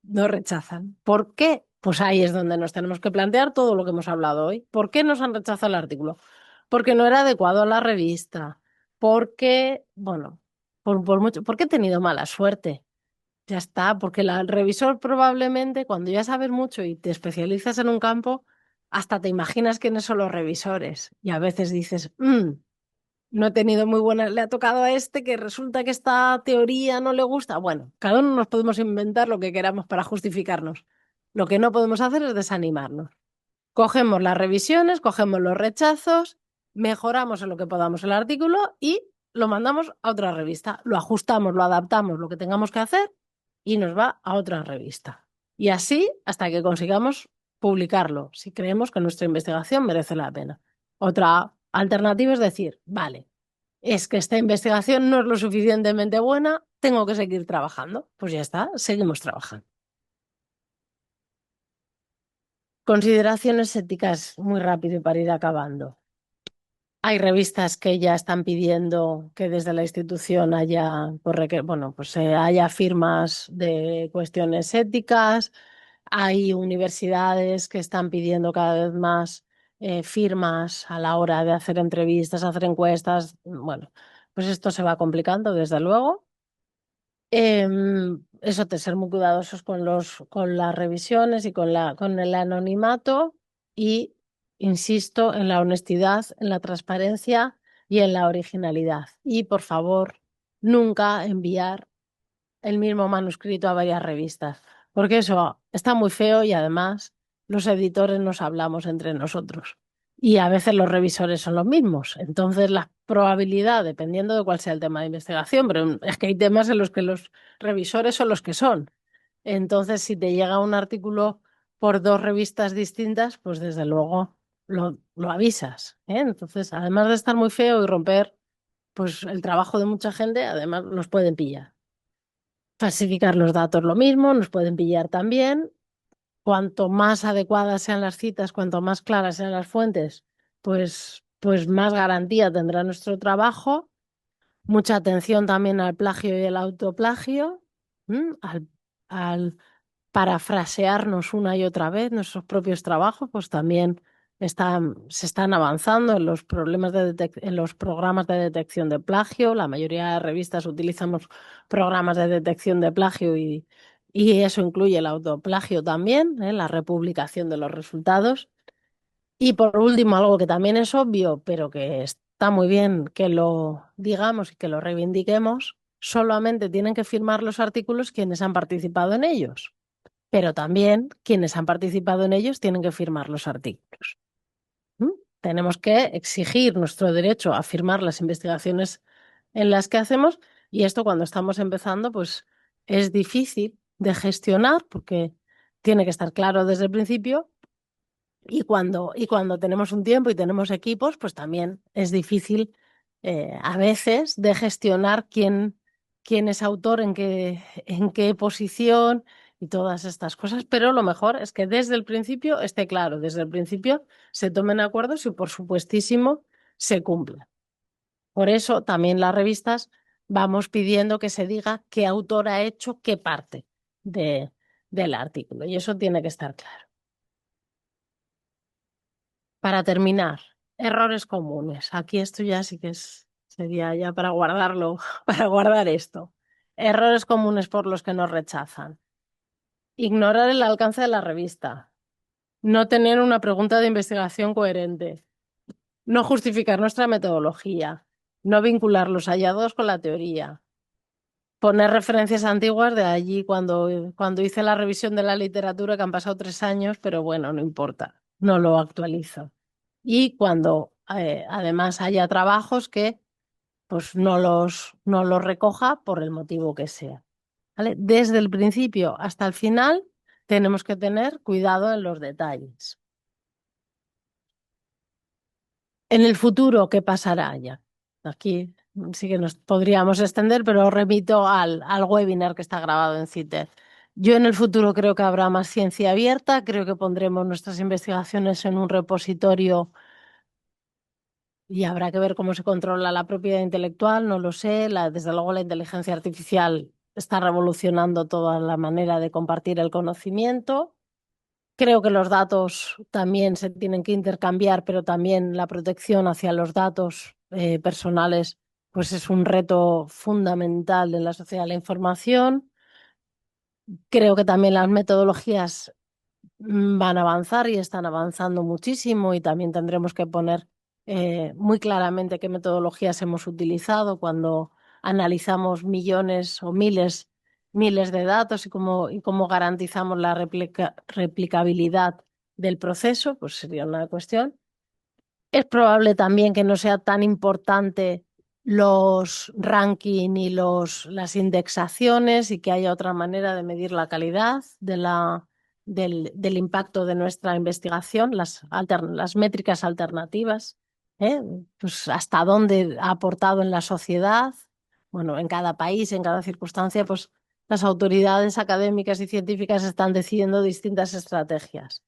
nos rechazan. ¿Por qué? Pues ahí es donde nos tenemos que plantear todo lo que hemos hablado hoy. ¿Por qué nos han rechazado el artículo? Porque no era adecuado a la revista. Porque, bueno, por mucho, porque he tenido mala suerte. Ya está, porque el revisor probablemente cuando ya sabes mucho y te especializas en un campo, hasta te imaginas quiénes son los revisores. Y a veces dices, no he tenido muy buena, le ha tocado a este que resulta que esta teoría no le gusta. Bueno, cada uno nos podemos inventar lo que queramos para justificarnos. Lo que no podemos hacer es desanimarnos. Cogemos las revisiones, cogemos los rechazos, mejoramos en lo que podamos el artículo y lo mandamos a otra revista. Lo ajustamos, lo adaptamos, lo que tengamos que hacer y nos va a otra revista. Y así hasta que consigamos publicarlo, si creemos que nuestra investigación merece la pena. Otra alternativa es decir, vale, es que esta investigación no es lo suficientemente buena, tengo que seguir trabajando. Pues ya está, seguimos trabajando. Consideraciones éticas muy rápido y para ir acabando. Hay revistas que ya están pidiendo que desde la institución haya, bueno, pues haya firmas de cuestiones éticas. Hay universidades que están pidiendo cada vez más firmas a la hora de hacer entrevistas, hacer encuestas. Bueno, pues esto se va complicando, desde luego. Eso de ser muy cuidadosos con las revisiones y con el anonimato y, insisto, en la honestidad, en la transparencia y en la originalidad. Y por favor, nunca enviar el mismo manuscrito a varias revistas, porque eso está muy feo y además los editores nos hablamos entre nosotros. Y a veces los revisores son los mismos. Entonces, la probabilidad, dependiendo de cuál sea el tema de investigación, pero es que hay temas en los que los revisores son los que son. Entonces, si te llega un artículo por dos revistas distintas, pues desde luego lo avisas, ¿eh? Entonces, además de estar muy feo y romper pues el trabajo de mucha gente, además nos pueden pillar. Falsificar los datos lo mismo, nos pueden pillar también. Cuanto más adecuadas sean las citas, cuanto más claras sean las fuentes, pues más garantía tendrá nuestro trabajo. Mucha atención también al plagio y el autoplagio, al, al parafrasearnos una y otra vez nuestros propios trabajos, pues también se están avanzando en los problemas en los programas de detección de plagio. La mayoría de revistas utilizamos programas de detección de plagio y eso incluye el autoplagio también, la republicación de los resultados. Y por último, algo que también es obvio, pero que está muy bien que lo digamos y que lo reivindiquemos, solamente tienen que firmar los artículos quienes han participado en ellos, pero también quienes han participado en ellos tienen que firmar los artículos. ¿Mm? Tenemos que exigir nuestro derecho a firmar las investigaciones en las que hacemos y esto cuando estamos empezando pues es difícil de gestionar porque tiene que estar claro desde el principio y cuando tenemos un tiempo y tenemos equipos pues también es difícil a veces de gestionar quién es autor, en qué posición y todas estas cosas, pero lo mejor es que desde el principio esté claro, desde el principio se tomen acuerdos y por supuestísimo se cumplan. Por eso también las revistas vamos pidiendo que se diga qué autor ha hecho qué parte de, del artículo y eso tiene que estar claro. Para terminar, errores comunes. Aquí esto ya sí que sería ya para guardarlo, para guardar esto. Errores comunes por los que nos rechazan. Ignorar el alcance de la revista. No tener una pregunta de investigación coherente. No justificar nuestra metodología. No vincular los hallazgos con la teoría. Poner referencias antiguas de allí cuando hice la revisión de la literatura, que han pasado 3 años, pero bueno, no importa, no lo actualizo. Y cuando además haya trabajos que pues no los recoja por el motivo que sea. ¿Vale? Desde el principio hasta el final tenemos que tener cuidado en los detalles. En el futuro, ¿qué pasará ya? Aquí sí que nos podríamos extender, pero os remito al webinar que está grabado en CITED. Yo en el futuro creo que habrá más ciencia abierta, creo que pondremos nuestras investigaciones en un repositorio y habrá que ver cómo se controla la propiedad intelectual, no lo sé. Desde luego la inteligencia artificial está revolucionando toda la manera de compartir el conocimiento. Creo que los datos también se tienen que intercambiar, pero también la protección hacia los datos personales, pues es un reto fundamental en la sociedad de la información. Creo que también las metodologías van a avanzar y están avanzando muchísimo y también tendremos que poner muy claramente qué metodologías hemos utilizado cuando analizamos millones o miles de datos y cómo garantizamos la replicabilidad del proceso, pues sería una cuestión. Es probable también que no sea tan importante los ranking y las indexaciones y que haya otra manera de medir la calidad del impacto de nuestra investigación, las métricas alternativas, ¿eh? Pues hasta dónde ha aportado en la sociedad. Bueno, en cada país, en cada circunstancia, pues las autoridades académicas y científicas están decidiendo distintas estrategias.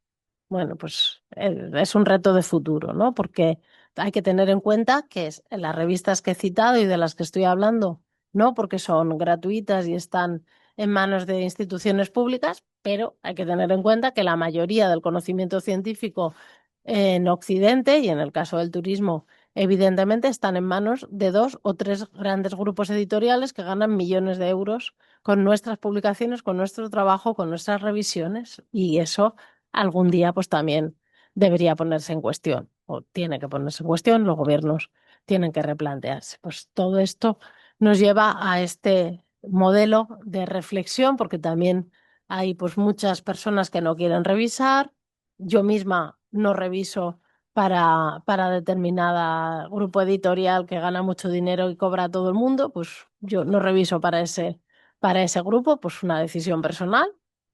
Bueno, pues es un reto de futuro, ¿no? Porque hay que tener en cuenta que en las revistas que he citado y de las que estoy hablando, no porque son gratuitas y están en manos de instituciones públicas, pero hay que tener en cuenta que la mayoría del conocimiento científico en Occidente y en el caso del turismo, evidentemente están en manos de dos o tres grandes grupos editoriales que ganan millones de euros con nuestras publicaciones, con nuestro trabajo, con nuestras revisiones y eso algún día pues también debería ponerse en cuestión o tiene que ponerse en cuestión, los gobiernos tienen que replantearse. Pues todo esto nos lleva a este modelo de reflexión, porque también hay pues muchas personas que no quieren revisar. Yo misma no reviso para determinada grupo editorial que gana mucho dinero y cobra a todo el mundo, pues yo no reviso para ese grupo, pues una decisión personal.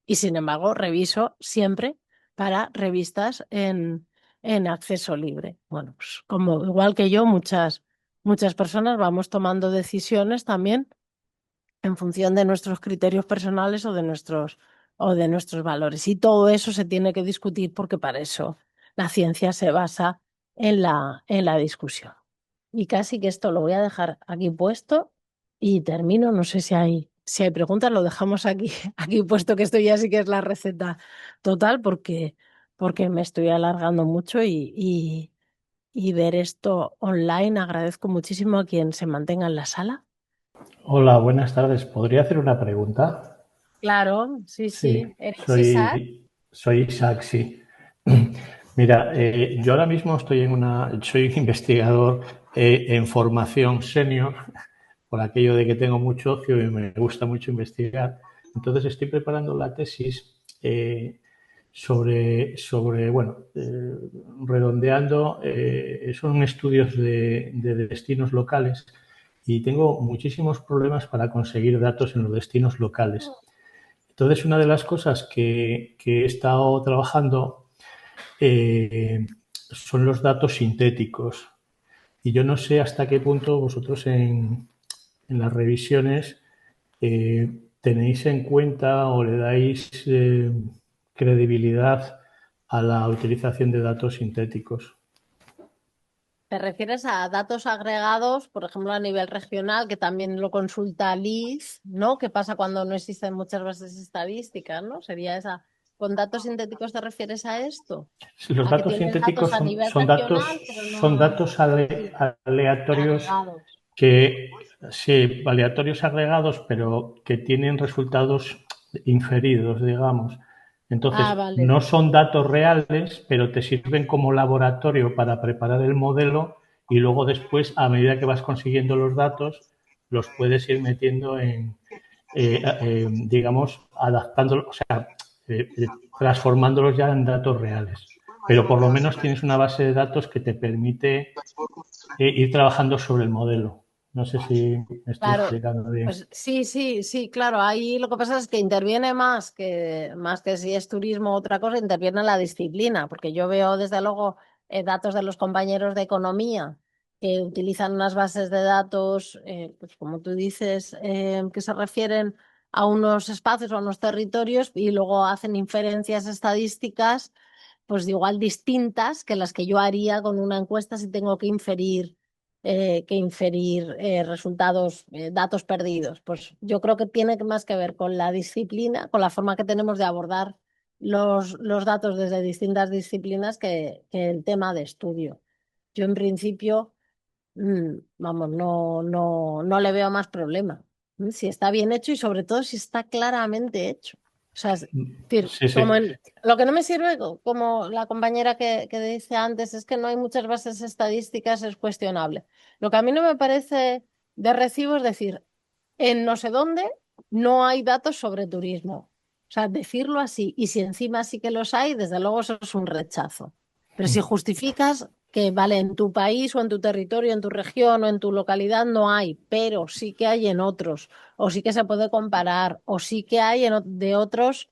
Y sin embargo, reviso siempre para revistas en acceso libre. Bueno, pues como igual que yo, muchas personas vamos tomando decisiones también en función de nuestros criterios personales o de nuestros valores. Y todo eso se tiene que discutir porque para eso la ciencia se basa en la discusión. Y casi que esto lo voy a dejar aquí puesto y termino. No sé si hay preguntas, lo dejamos aquí, aquí puesto, que esto ya sí que es la receta total porque me estoy alargando mucho y ver esto online. Agradezco muchísimo a quien se mantenga en la sala. Hola, buenas tardes. ¿Podría hacer una pregunta? Claro, sí, sí. Sí, ¿Eres Isaac? soy Isaac, sí. Mira, yo ahora mismo soy investigador en formación senior, por aquello de que tengo mucho ocio y me gusta mucho investigar. Entonces estoy preparando la tesis bueno, redondeando, son estudios de destinos locales y tengo muchísimos problemas para conseguir datos en los destinos locales. Entonces, una de las cosas que he estado trabajando son los datos sintéticos. Y yo no sé hasta qué punto vosotros en las revisiones tenéis en cuenta o le dais credibilidad a la utilización de datos sintéticos. ¿Te refieres a datos agregados, por ejemplo, a nivel regional, que también lo consulta LIS, ¿no? ¿Qué pasa cuando no existen muchas bases estadísticas, ¿no? Sería esa. ¿Con datos sintéticos te refieres a esto? Los A que datos tienes sintéticos datos a nivel datos, regional, pero son no datos sí, aleatorios agregados. que, sí, aleatorios agregados, pero que tienen resultados inferidos, digamos. Ah, Entonces, vale. no son datos reales, pero te sirven como laboratorio para preparar el modelo y luego después, a medida que vas consiguiendo los datos, los puedes ir metiendo digamos, adaptándolos, o sea, transformándolos ya en datos reales. Pero por lo menos tienes una base de datos que te permite ir trabajando sobre el modelo. No sé si me estoy Claro, explicando bien. pues sí, sí, sí, claro. Ahí lo que pasa es que interviene más que si es turismo o otra cosa, interviene la disciplina, porque yo veo desde luego datos de los compañeros de economía que utilizan unas bases de datos, pues como tú dices, que se refieren a unos espacios o a unos territorios y luego hacen inferencias estadísticas, pues igual distintas que las que yo haría con una encuesta si tengo que inferir resultados, datos perdidos. Pues yo creo que tiene más que ver con la disciplina, con la forma que tenemos de abordar los datos desde distintas disciplinas que el tema de estudio. Yo en principio, vamos, no le veo más problema. Si está bien hecho y sobre todo si está claramente hecho. O sea, es decir, Sí, sí. lo que no me sirve, como la compañera que dice antes, es que no hay muchas bases estadísticas, es cuestionable. Lo que a mí no me parece de recibo es decir, en no sé dónde no hay datos sobre turismo. O sea, decirlo así, y si encima sí que los hay, desde luego eso es un rechazo. Pero si justificas que, vale, en tu país o en tu territorio, en tu región o en tu localidad no hay, pero sí que hay en otros, o sí que se puede comparar, o sí que hay de otros.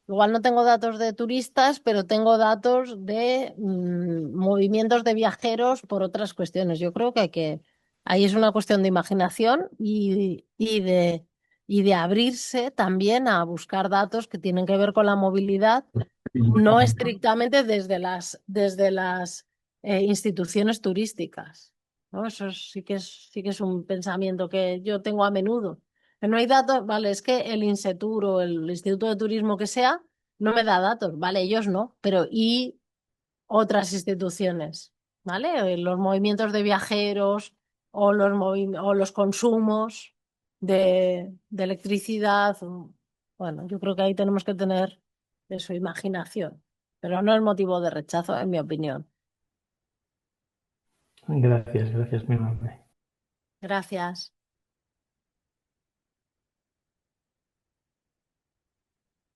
Igual no tengo datos de turistas, pero tengo datos de movimientos de viajeros por otras cuestiones. Yo creo ahí es una cuestión de imaginación y de abrirse también a buscar datos que tienen que ver con la movilidad, no estrictamente desde las instituciones turísticas, ¿no? Eso sí que es un pensamiento que yo tengo a menudo. Que no hay datos, vale, es que el INSETUR o el Instituto de Turismo que sea no me da datos, vale, ellos no, pero ¿y otras instituciones? ¿Vale? Los movimientos de viajeros o los consumos de electricidad. Bueno, yo creo que ahí tenemos que tener de su imaginación, pero no es motivo de rechazo, en mi opinión. Gracias, gracias, mi amable. Gracias.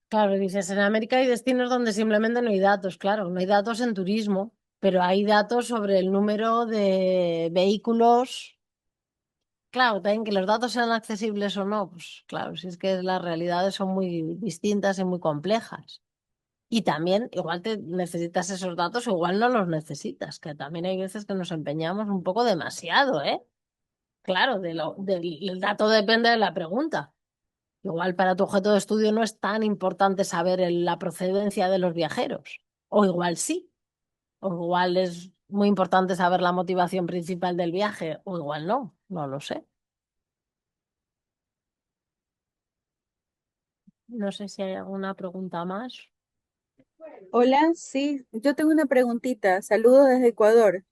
Claro, dices, en América hay destinos donde simplemente no hay datos, claro, no hay datos en turismo, pero hay datos sobre el número de vehículos. Claro, también que los datos sean accesibles o no, pues claro, si es que las realidades son muy distintas y muy complejas. Y también, igual te necesitas esos datos, igual no los necesitas, que también hay veces que nos empeñamos un poco demasiado, ¿eh? Claro, el dato depende de la pregunta. Igual para tu objeto de estudio no es tan importante saber la procedencia de los viajeros, o igual sí, o igual es muy importante saber la motivación principal del viaje, o igual no, no lo sé. No sé si hay alguna pregunta más. Hola, sí, yo tengo una preguntita. Saludos desde Ecuador.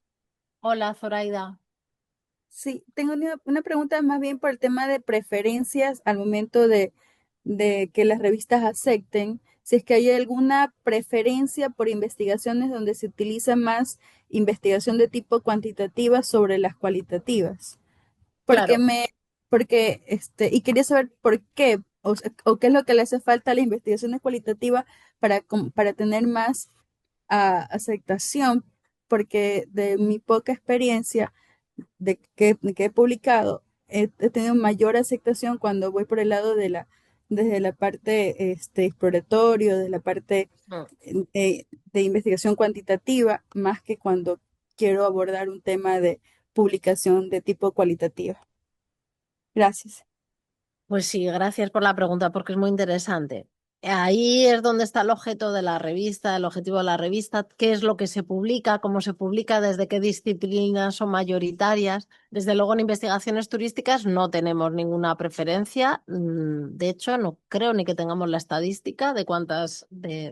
Hola, Zoraida. Sí, tengo una pregunta más bien por el tema de preferencias al momento de que las revistas acepten. Si es que hay alguna preferencia por investigaciones donde se utiliza más investigación de tipo cuantitativa sobre las cualitativas. Porque Claro, me, y quería saber por qué, o qué es lo que le hace falta a las investigaciones cualitativas para tener más aceptación, porque de mi poca experiencia de que he publicado, he tenido mayor aceptación cuando voy por el lado desde la parte exploratorio, de la parte mm, de investigación cuantitativa, más que cuando quiero abordar un tema de publicación de tipo cualitativa. Gracias. pues sí, gracias por la pregunta porque es muy interesante. Ahí es donde está el objeto de la revista, el objetivo de la revista, qué es lo que se publica, cómo se publica, desde qué disciplinas son mayoritarias. Desde luego en investigaciones turísticas no tenemos ninguna preferencia. De hecho, no creo ni que tengamos la estadística de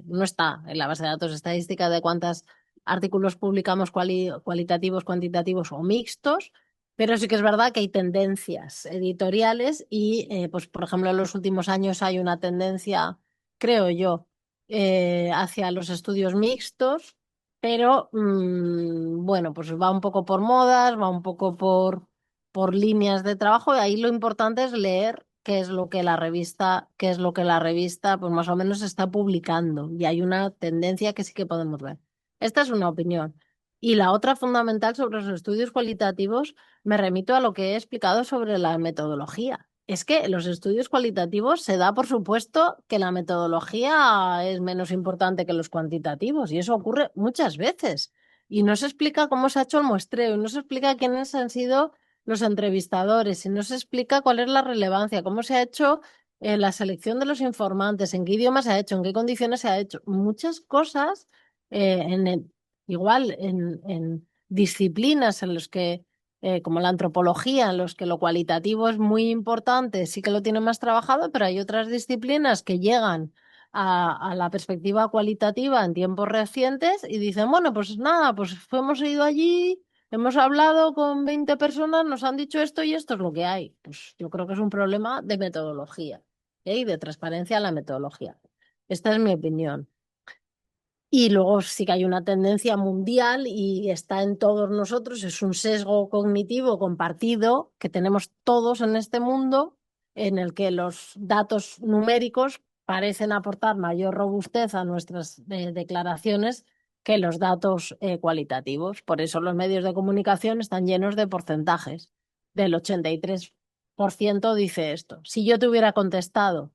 no está en la base de datos estadística de cuántos artículos publicamos cualitativos, cuantitativos o mixtos. Pero sí que es verdad que hay tendencias editoriales y, pues, por ejemplo, en los últimos años hay una tendencia, creo yo, hacia los estudios mixtos, pero bueno, pues va un poco por modas, va un poco por líneas de trabajo y ahí lo importante es leer qué es lo que la revista, pues más o menos está publicando y hay una tendencia que sí que podemos ver. Esta es una opinión. Y la otra fundamental sobre los estudios cualitativos me remito a lo que he explicado sobre la metodología. Es que los estudios cualitativos se da por supuesto que la metodología es menos importante que los cuantitativos y eso ocurre muchas veces. Y no se explica cómo se ha hecho el muestreo, y no se explica quiénes han sido los entrevistadores, y no se explica cuál es la relevancia, cómo se ha hecho la selección de los informantes, en qué idioma se ha hecho, en qué condiciones se ha hecho. Muchas cosas, igual en disciplinas en las que como la antropología, en los que lo cualitativo es muy importante, sí que lo tienen más trabajado, pero hay otras disciplinas que llegan a la perspectiva cualitativa en tiempos recientes y dicen, bueno, pues nada, pues hemos ido allí, hemos hablado con 20 personas, nos han dicho esto y esto es lo que hay. Pues yo creo que es un problema de metodología, y de transparencia en la metodología. Esta es mi opinión. Y luego sí que hay una tendencia mundial y está en todos nosotros, es un sesgo cognitivo compartido que tenemos todos en este mundo, en el que los datos numéricos parecen aportar mayor robustez a nuestras declaraciones que los datos cualitativos. Por eso los medios de comunicación están llenos de porcentajes. Del 83% dice esto. Si yo te hubiera contestado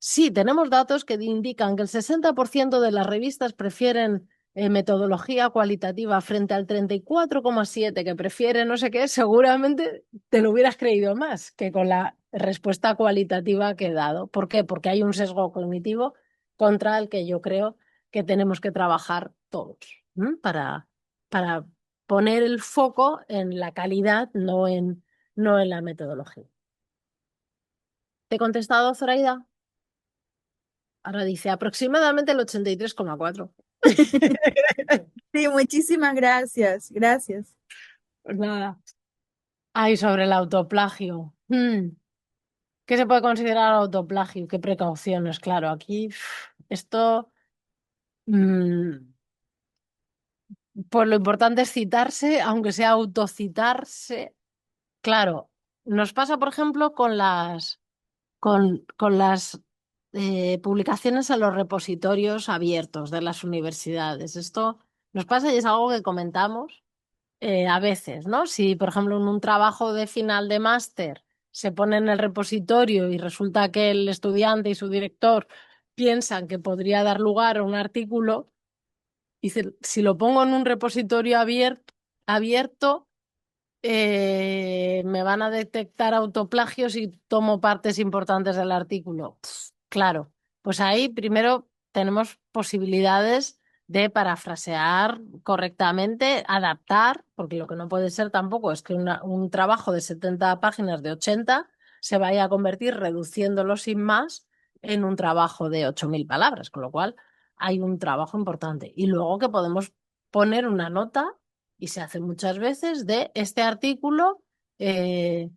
sí, tenemos datos que indican que el 60% de las revistas prefieren metodología cualitativa frente al 34,7% que prefieren no sé qué, seguramente te lo hubieras creído más que con la respuesta cualitativa que he dado. ¿Por qué? Porque hay un sesgo cognitivo contra el que yo creo que tenemos que trabajar todos, ¿m? Para poner el foco en la calidad, no en la metodología. ¿Te he contestado, Zoraida? Ahora dice aproximadamente el 83,4. Sí, muchísimas gracias. Gracias. Pues nada. Ay, sobre el autoplagio. ¿Qué se puede considerar autoplagio? ¿Qué precauciones? Claro, aquí esto, mm, pues lo importante es citarse, aunque sea autocitarse. Claro, nos pasa, por ejemplo, con las publicaciones en los repositorios abiertos de las universidades. Esto nos pasa y es algo que comentamos a veces, ¿no? Si, por ejemplo, en un trabajo de final de máster se pone en el repositorio y resulta que el estudiante y su director piensan que podría dar lugar a un artículo, dice, si lo pongo en un repositorio abierto, me van a detectar autoplagios y tomo partes importantes del artículo. Claro, pues ahí primero tenemos posibilidades de parafrasear correctamente, adaptar, porque lo que no puede ser tampoco es que un trabajo de 70 páginas de 80 se vaya a convertir, reduciéndolo sin más, en un trabajo de 8.000 palabras, con lo cual hay un trabajo importante. Y luego que podemos poner una nota, y se hace muchas veces, de este artículo. Es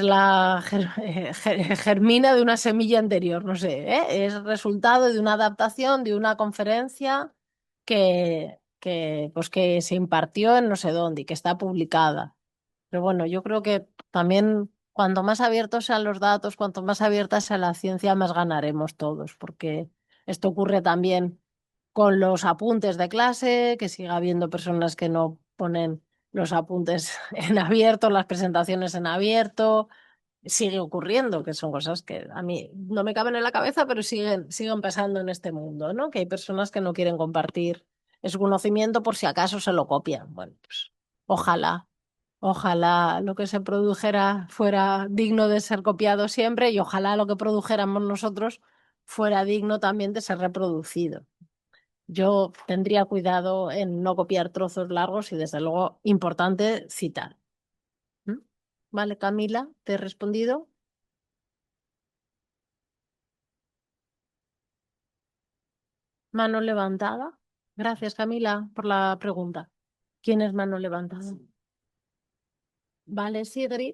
la germina de una semilla anterior, no sé, ¿eh? Es resultado de una adaptación de una conferencia pues que se impartió en no sé dónde y que está publicada. Pero bueno, yo creo que también cuanto más abiertos sean los datos, cuanto más abierta sea la ciencia, más ganaremos todos, porque esto ocurre también con los apuntes de clase, que siga habiendo personas que no ponen los apuntes en abierto, las presentaciones en abierto. Sigue ocurriendo, que son cosas que a mí no me caben en la cabeza, pero siguen pasando en este mundo, ¿no? Que hay personas que no quieren compartir su conocimiento por si acaso se lo copian. Bueno, pues ojalá. Ojalá lo que se produjera fuera digno de ser copiado siempre y ojalá lo que produjéramos nosotros fuera digno también de ser reproducido. Yo tendría cuidado en no copiar trozos largos y desde luego importante citar. ¿Mm? Vale, Camila, ¿te he respondido? Mano levantada. Gracias, Camila, por la pregunta. ¿Quién es mano levantada? Vale, Sigrid.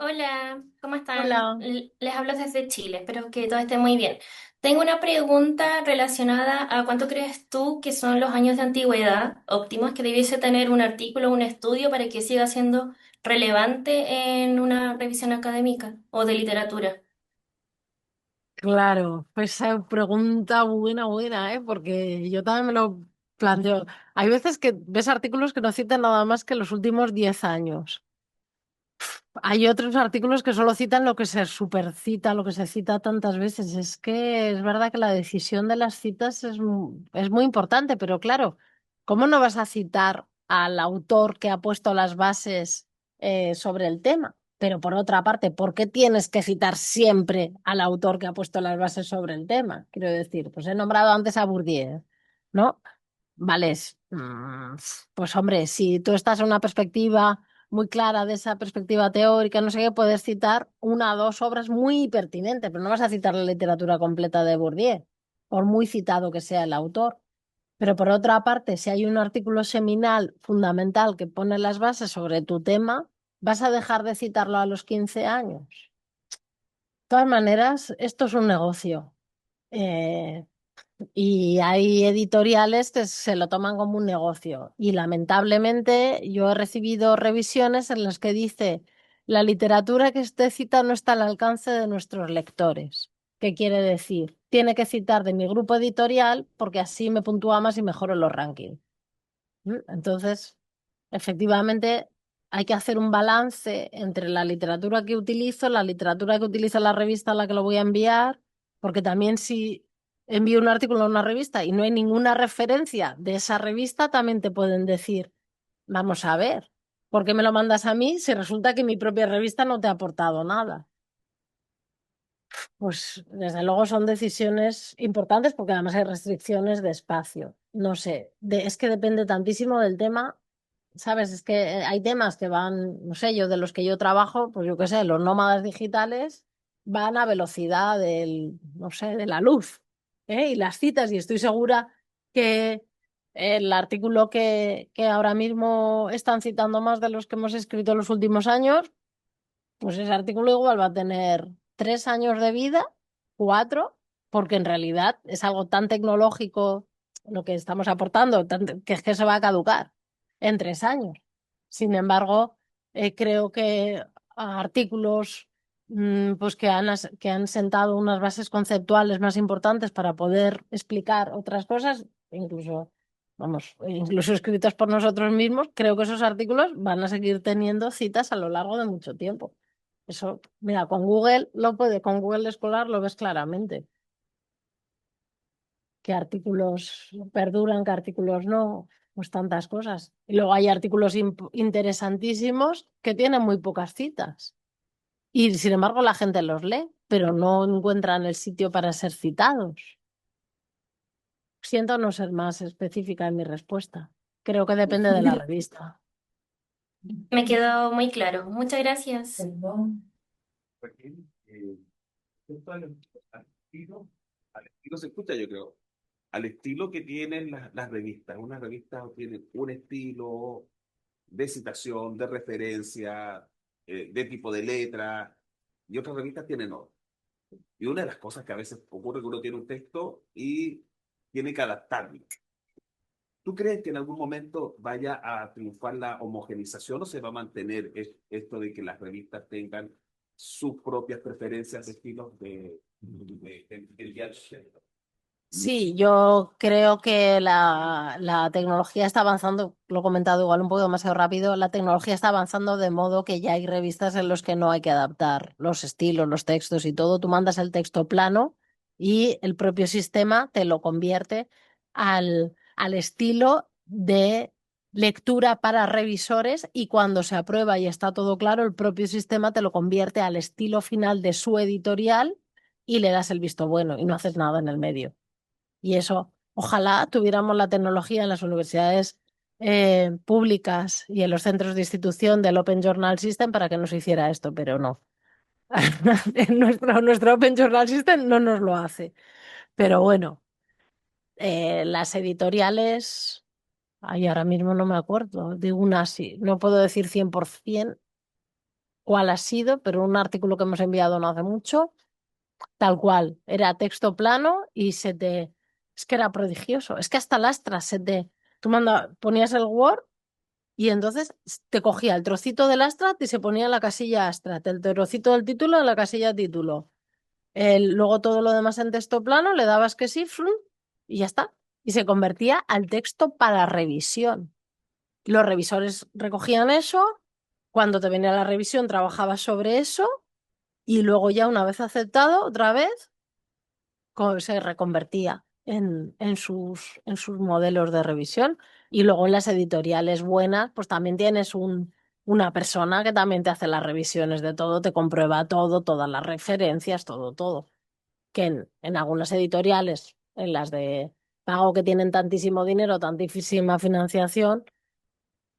Hola, ¿cómo están? Hola. Les hablo desde Chile, espero que todo esté muy bien. Tengo una pregunta relacionada a cuánto crees tú que son los años de antigüedad óptimos que debiese tener un artículo o un estudio para que siga siendo relevante en una revisión académica o de literatura. Claro, pues esa pregunta buena, ¿eh? Porque yo también me lo planteo. Hay veces que ves artículos que no citan nada más que los últimos 10 años. Hay otros artículos que solo citan lo que se supercita, lo que se cita tantas veces. Es que es verdad que la decisión de las citas es muy importante, pero claro, ¿cómo no vas a citar al autor que ha puesto las bases sobre el tema? Pero por otra parte, ¿por qué tienes que citar siempre al autor que ha puesto las bases sobre el tema? Quiero decir, pues he nombrado antes a Bourdieu, ¿no? Vale, pues hombre, si tú estás en una perspectiva muy clara de esa perspectiva teórica, no sé qué, puedes citar una o dos obras muy pertinentes, pero no vas a citar la literatura completa de Bourdieu, por muy citado que sea el autor. Pero por otra parte, si hay un artículo seminal fundamental que pone las bases sobre tu tema, ¿vas a dejar de citarlo a los 15 años? De todas maneras, esto es un negocio. Eh, y hay editoriales que se lo toman como un negocio. Y lamentablemente yo he recibido revisiones en las que dice la literatura que usted cita no está al alcance de nuestros lectores. ¿Qué quiere decir? Tiene que citar de mi grupo editorial porque así me puntúa más y mejoro los rankings. Entonces, efectivamente, hay que hacer un balance entre la literatura que utilizo, la literatura que utiliza la revista a la que lo voy a enviar, porque también si envío un artículo a una revista y no hay ninguna referencia de esa revista, también te pueden decir, vamos a ver, ¿por qué me lo mandas a mí si resulta que mi propia revista no te ha aportado nada? Pues desde luego son decisiones importantes porque además hay restricciones de espacio. No sé, es que depende tantísimo del tema. ¿Sabes? Es que hay temas que van, no sé, yo de los que yo trabajo, pues yo qué sé, los nómadas digitales van a velocidad no sé, de la luz, ¿eh? Y las citas, y estoy segura que el artículo que ahora mismo están citando más de los que hemos escrito en los últimos años, pues ese artículo igual va a tener 3 años de vida, 4, porque en realidad es algo tan tecnológico lo que estamos aportando, que es que se va a caducar en 3 años. Sin embargo, creo que artículos pues que han sentado unas bases conceptuales más importantes para poder explicar otras cosas, incluso, vamos, incluso escritos por nosotros mismos, creo que esos artículos van a seguir teniendo citas a lo largo de mucho tiempo. Eso, mira, con Google Escolar lo ves claramente. Qué artículos perduran, qué artículos no, pues tantas cosas. Y luego hay artículos interesantísimos que tienen muy pocas citas. Y sin embargo la gente los lee, pero no encuentran el sitio para ser citados. Siento no ser más específica en mi respuesta. Creo que depende de la revista. Me quedó muy claro. Muchas gracias. Raquel, esto al estilo se escucha, yo creo, al estilo que tienen las revistas. Unas revistas tienen un estilo de citación, de referencia, de tipo de letra, y otras revistas tienen otro. Y una de las cosas que a veces ocurre es que uno tiene un texto y tiene que adaptarlo. ¿Tú crees que en algún momento vaya a triunfar la homogenización o se va a mantener esto de que las revistas tengan sus propias preferencias de estilos del diario? Sí, yo creo que la tecnología está avanzando, lo he comentado igual un poco demasiado rápido, la tecnología está avanzando de modo que ya hay revistas en los que no hay que adaptar los estilos, los textos y todo. Tú mandas el texto plano y el propio sistema te lo convierte al estilo de lectura para revisores y cuando se aprueba y está todo claro, el propio sistema te lo convierte al estilo final de su editorial y le das el visto bueno y no haces nada en el medio. Y eso, ojalá tuviéramos la tecnología en las universidades públicas y en los centros de institución del Open Journal System para que nos hiciera esto, pero no. Nuestro Open Journal System no nos lo hace. Pero bueno, las editoriales, ay, ahora mismo no me acuerdo de una así, no puedo decir 100% cuál ha sido, pero un artículo que hemos enviado no hace mucho. Tal cual, era texto plano y se te... Es que era prodigioso, es que hasta Astra se te... Ponías el Word y entonces te cogía el trocito del Astra y se ponía en la casilla Astra, el trocito del título en la casilla título. Luego todo lo demás en texto plano, le dabas que sí, frum, y ya está. Y se convertía al texto para revisión. Los revisores recogían eso, cuando te venía la revisión trabajabas sobre eso y luego ya una vez aceptado, otra vez se reconvertía en sus modelos de revisión. Y luego en las editoriales buenas, pues también tienes una persona que también te hace las revisiones de todo, te comprueba todo, todas las referencias, todo, todo. Que en algunas editoriales, en las de pago que tienen tantísimo dinero, tantísima financiación,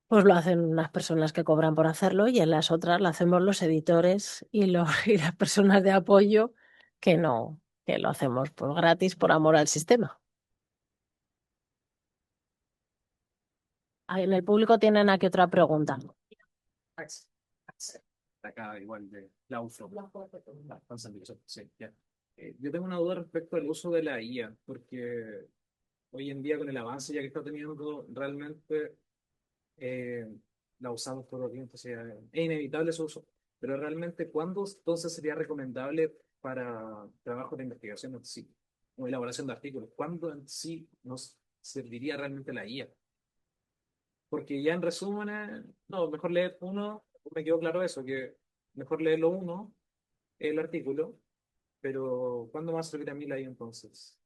pues lo hacen unas personas que cobran por hacerlo y en las otras lo hacemos los editores y las personas de apoyo que no, que lo hacemos por gratis, por amor al sistema. Ahí en el público tienen aquí otra pregunta. Acá igual de la uso. Sí, ya. Yo tengo una duda respecto al uso de la IA, porque hoy en día con el avance ya que está teniendo, realmente eh, la usamos todo el tiempo, o sea, es inevitable su uso, pero realmente ¿cuándo entonces sería recomendable para trabajo de investigación en sí, o elaboración de artículos? ¿Cuándo en sí nos serviría realmente la IA? Porque ya en resumen, no, mejor leer uno, me quedó claro eso, que mejor leerlo uno, el artículo, pero ¿cuándo va a servir a mí la IA entonces?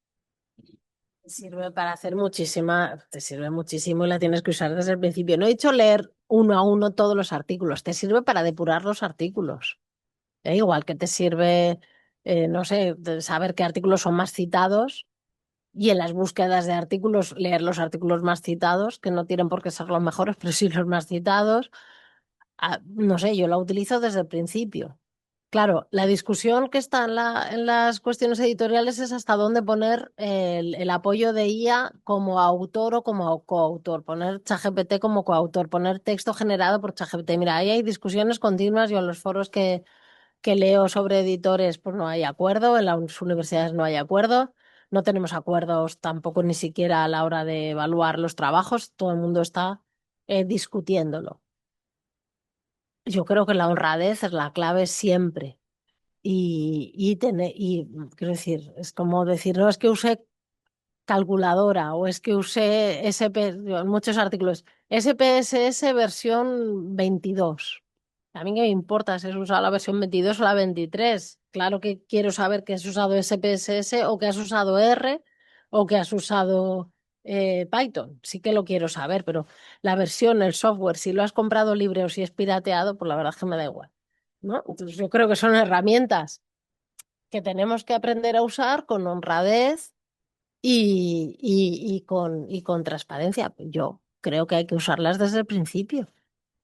Sirve para hacer te sirve muchísimo y la tienes que usar desde el principio. No he dicho leer uno a uno todos los artículos, te sirve para depurar los artículos. Igual que te sirve, no sé, de saber qué artículos son más citados y en las búsquedas de artículos leer los artículos más citados, que no tienen por qué ser los mejores, pero sí los más citados. No sé, yo la utilizo desde el principio. Claro, la discusión que está en las cuestiones editoriales es hasta dónde poner el apoyo de IA como autor o como coautor, poner ChatGPT como coautor, poner texto generado por ChatGPT. Mira, ahí hay discusiones continuas. Yo en los foros que leo sobre editores, pues no hay acuerdo, en las universidades no hay acuerdo, no tenemos acuerdos tampoco ni siquiera a la hora de evaluar los trabajos, todo el mundo está discutiéndolo. Yo creo que la honradez es la clave siempre. quiero decir, es como decir, no es que use calculadora o es que use en muchos artículos, SPSS versión 22. A mí qué me importa si has usado la versión 22 o la 23. Claro que quiero saber que has usado SPSS o que has usado R o que has usado Python. Sí que lo quiero saber, pero la versión, el software, si lo has comprado libre o si es pirateado, pues la verdad es que me da igual, ¿no? Entonces yo creo que son herramientas que tenemos que aprender a usar con honradez y con transparencia. Yo creo que hay que usarlas desde el principio.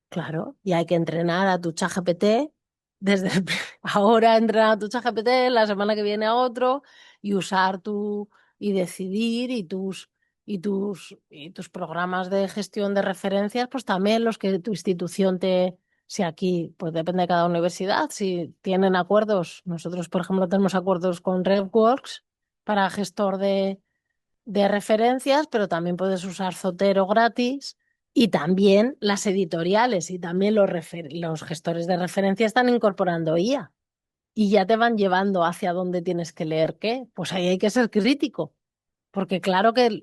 Claro, y hay que entrenar a tu ChatGPT ahora entrenar a tu ChatGPT, la semana que viene a otro, y usar y decidir y tus programas de gestión de referencias, pues también los que tu institución si aquí, pues depende de cada universidad, si tienen acuerdos. Nosotros, por ejemplo, tenemos acuerdos con RevWorks para gestor de referencias, pero también puedes usar Zotero gratis y también las editoriales y también los gestores de referencia están incorporando IA y ya te van llevando hacia dónde tienes que leer qué. Pues ahí hay que ser crítico, porque claro que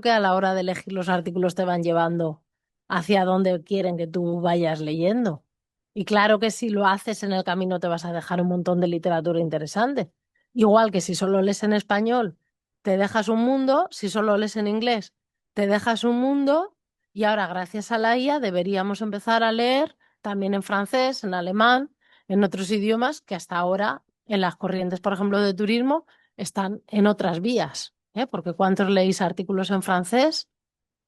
a la hora de elegir los artículos te van llevando hacia dónde quieren que tú vayas leyendo. Y claro que si lo haces en el camino te vas a dejar un montón de literatura interesante. Igual que si solo lees en español, te dejas un mundo, si solo lees en inglés, te dejas un mundo y ahora gracias a la IA deberíamos empezar a leer también en francés, en alemán, en otros idiomas que hasta ahora en las corrientes, por ejemplo, de turismo, están en otras vías. Porque ¿cuántos leéis artículos en francés?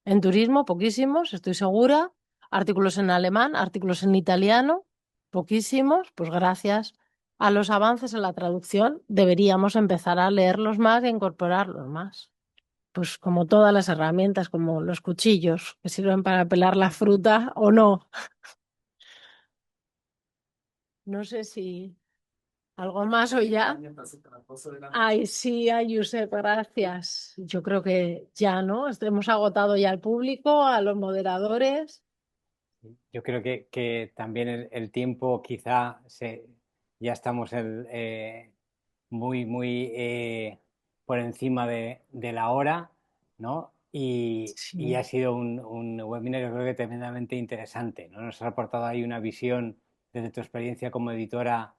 En turismo, poquísimos, estoy segura. Artículos en alemán, artículos en italiano, poquísimos. Pues gracias a los avances en la traducción deberíamos empezar a leerlos más e incorporarlos más. Pues como todas las herramientas, como los cuchillos que sirven para pelar la fruta o no. No sé si algo más o ya. Ay, sí, ay, Josep, gracias. Yo creo que ya, ¿no? Hemos agotado ya al público, a los moderadores. Yo creo que también el tiempo quizá ya estamos muy por encima de la hora, ¿no? Y Sí. ha sido un webinar, yo creo que tremendamente interesante, ¿no? Nos ha aportado ahí una visión desde tu experiencia como editora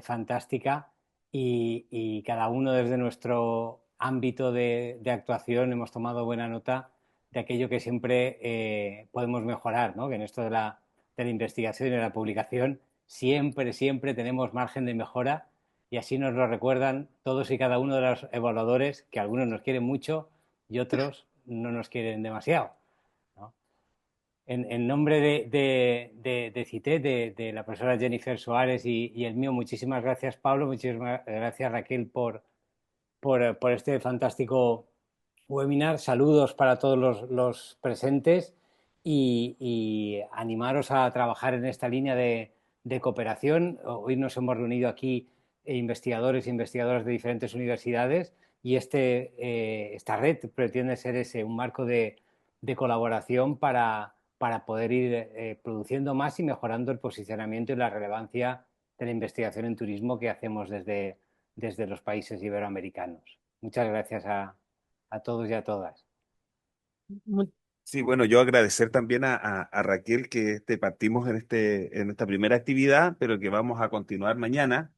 fantástica y cada uno desde nuestro ámbito de actuación hemos tomado buena nota de aquello que siempre podemos mejorar, ¿no? Que en esto de la investigación y de la publicación siempre tenemos margen de mejora y así nos lo recuerdan todos y cada uno de los evaluadores, que algunos nos quieren mucho y otros no nos quieren demasiado, ¿no? En nombre de CITED, de la profesora Jennifer Soares y el mío, muchísimas gracias, Pablo, muchísimas gracias, Raquel, por este fantástico webinar. Saludos para todos los presentes y animaros a trabajar en esta línea de cooperación. Hoy nos hemos reunido aquí investigadores e investigadoras de diferentes universidades y esta red pretende ser un marco de colaboración para poder ir produciendo más y mejorando el posicionamiento y la relevancia de la investigación en turismo que hacemos desde los países iberoamericanos. Muchas gracias a todos y a todas. Sí, bueno, yo agradecer también a Raquel que partimos en esta primera actividad, pero que vamos a continuar mañana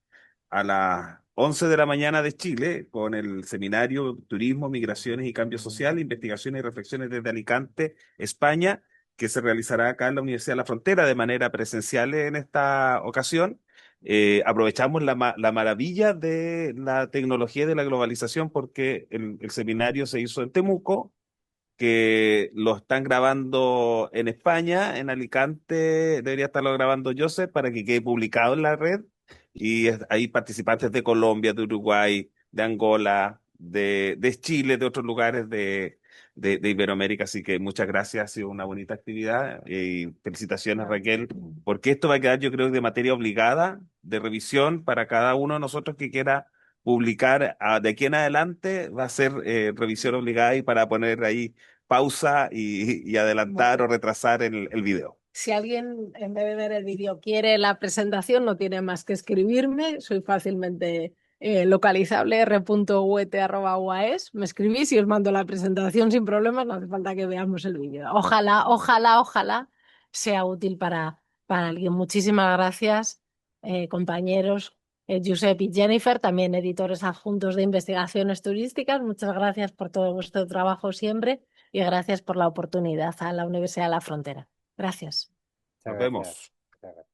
a las 11 de la mañana de Chile con el seminario Turismo, Migraciones y Cambio Social, Investigaciones y Reflexiones desde Alicante, España, que se realizará acá en la Universidad de la Frontera de manera presencial en esta ocasión. Aprovechamos la maravilla de la tecnología y de la globalización porque el seminario se hizo en Temuco, que lo están grabando en España, en Alicante, debería estarlo grabando Joseph para que quede publicado en la red. Y hay participantes de Colombia, de Uruguay, de Angola, de Chile, de otros lugares de Iberoamérica. Así que muchas gracias, ha sido una bonita actividad y felicitaciones, Raquel, porque esto va a quedar, yo creo, de materia obligada, de revisión para cada uno de nosotros que quiera publicar. De aquí en adelante va a ser revisión obligada y para poner ahí pausa y adelantar o retrasar el video. Si alguien, en vez de ver el vídeo, quiere la presentación, no tiene más que escribirme. Soy fácilmente localizable, r.huete@uaes. Me escribís y os mando la presentación sin problemas. No hace falta que veamos el vídeo. Ojalá, ojalá, ojalá sea útil para alguien. Muchísimas gracias, compañeros. Josep y Jennifer, también editores adjuntos de investigaciones turísticas. Muchas gracias por todo vuestro trabajo siempre y gracias por la oportunidad a la Universidad de la Frontera. Gracias. Muchas Nos gracias. vemos. Muchas gracias.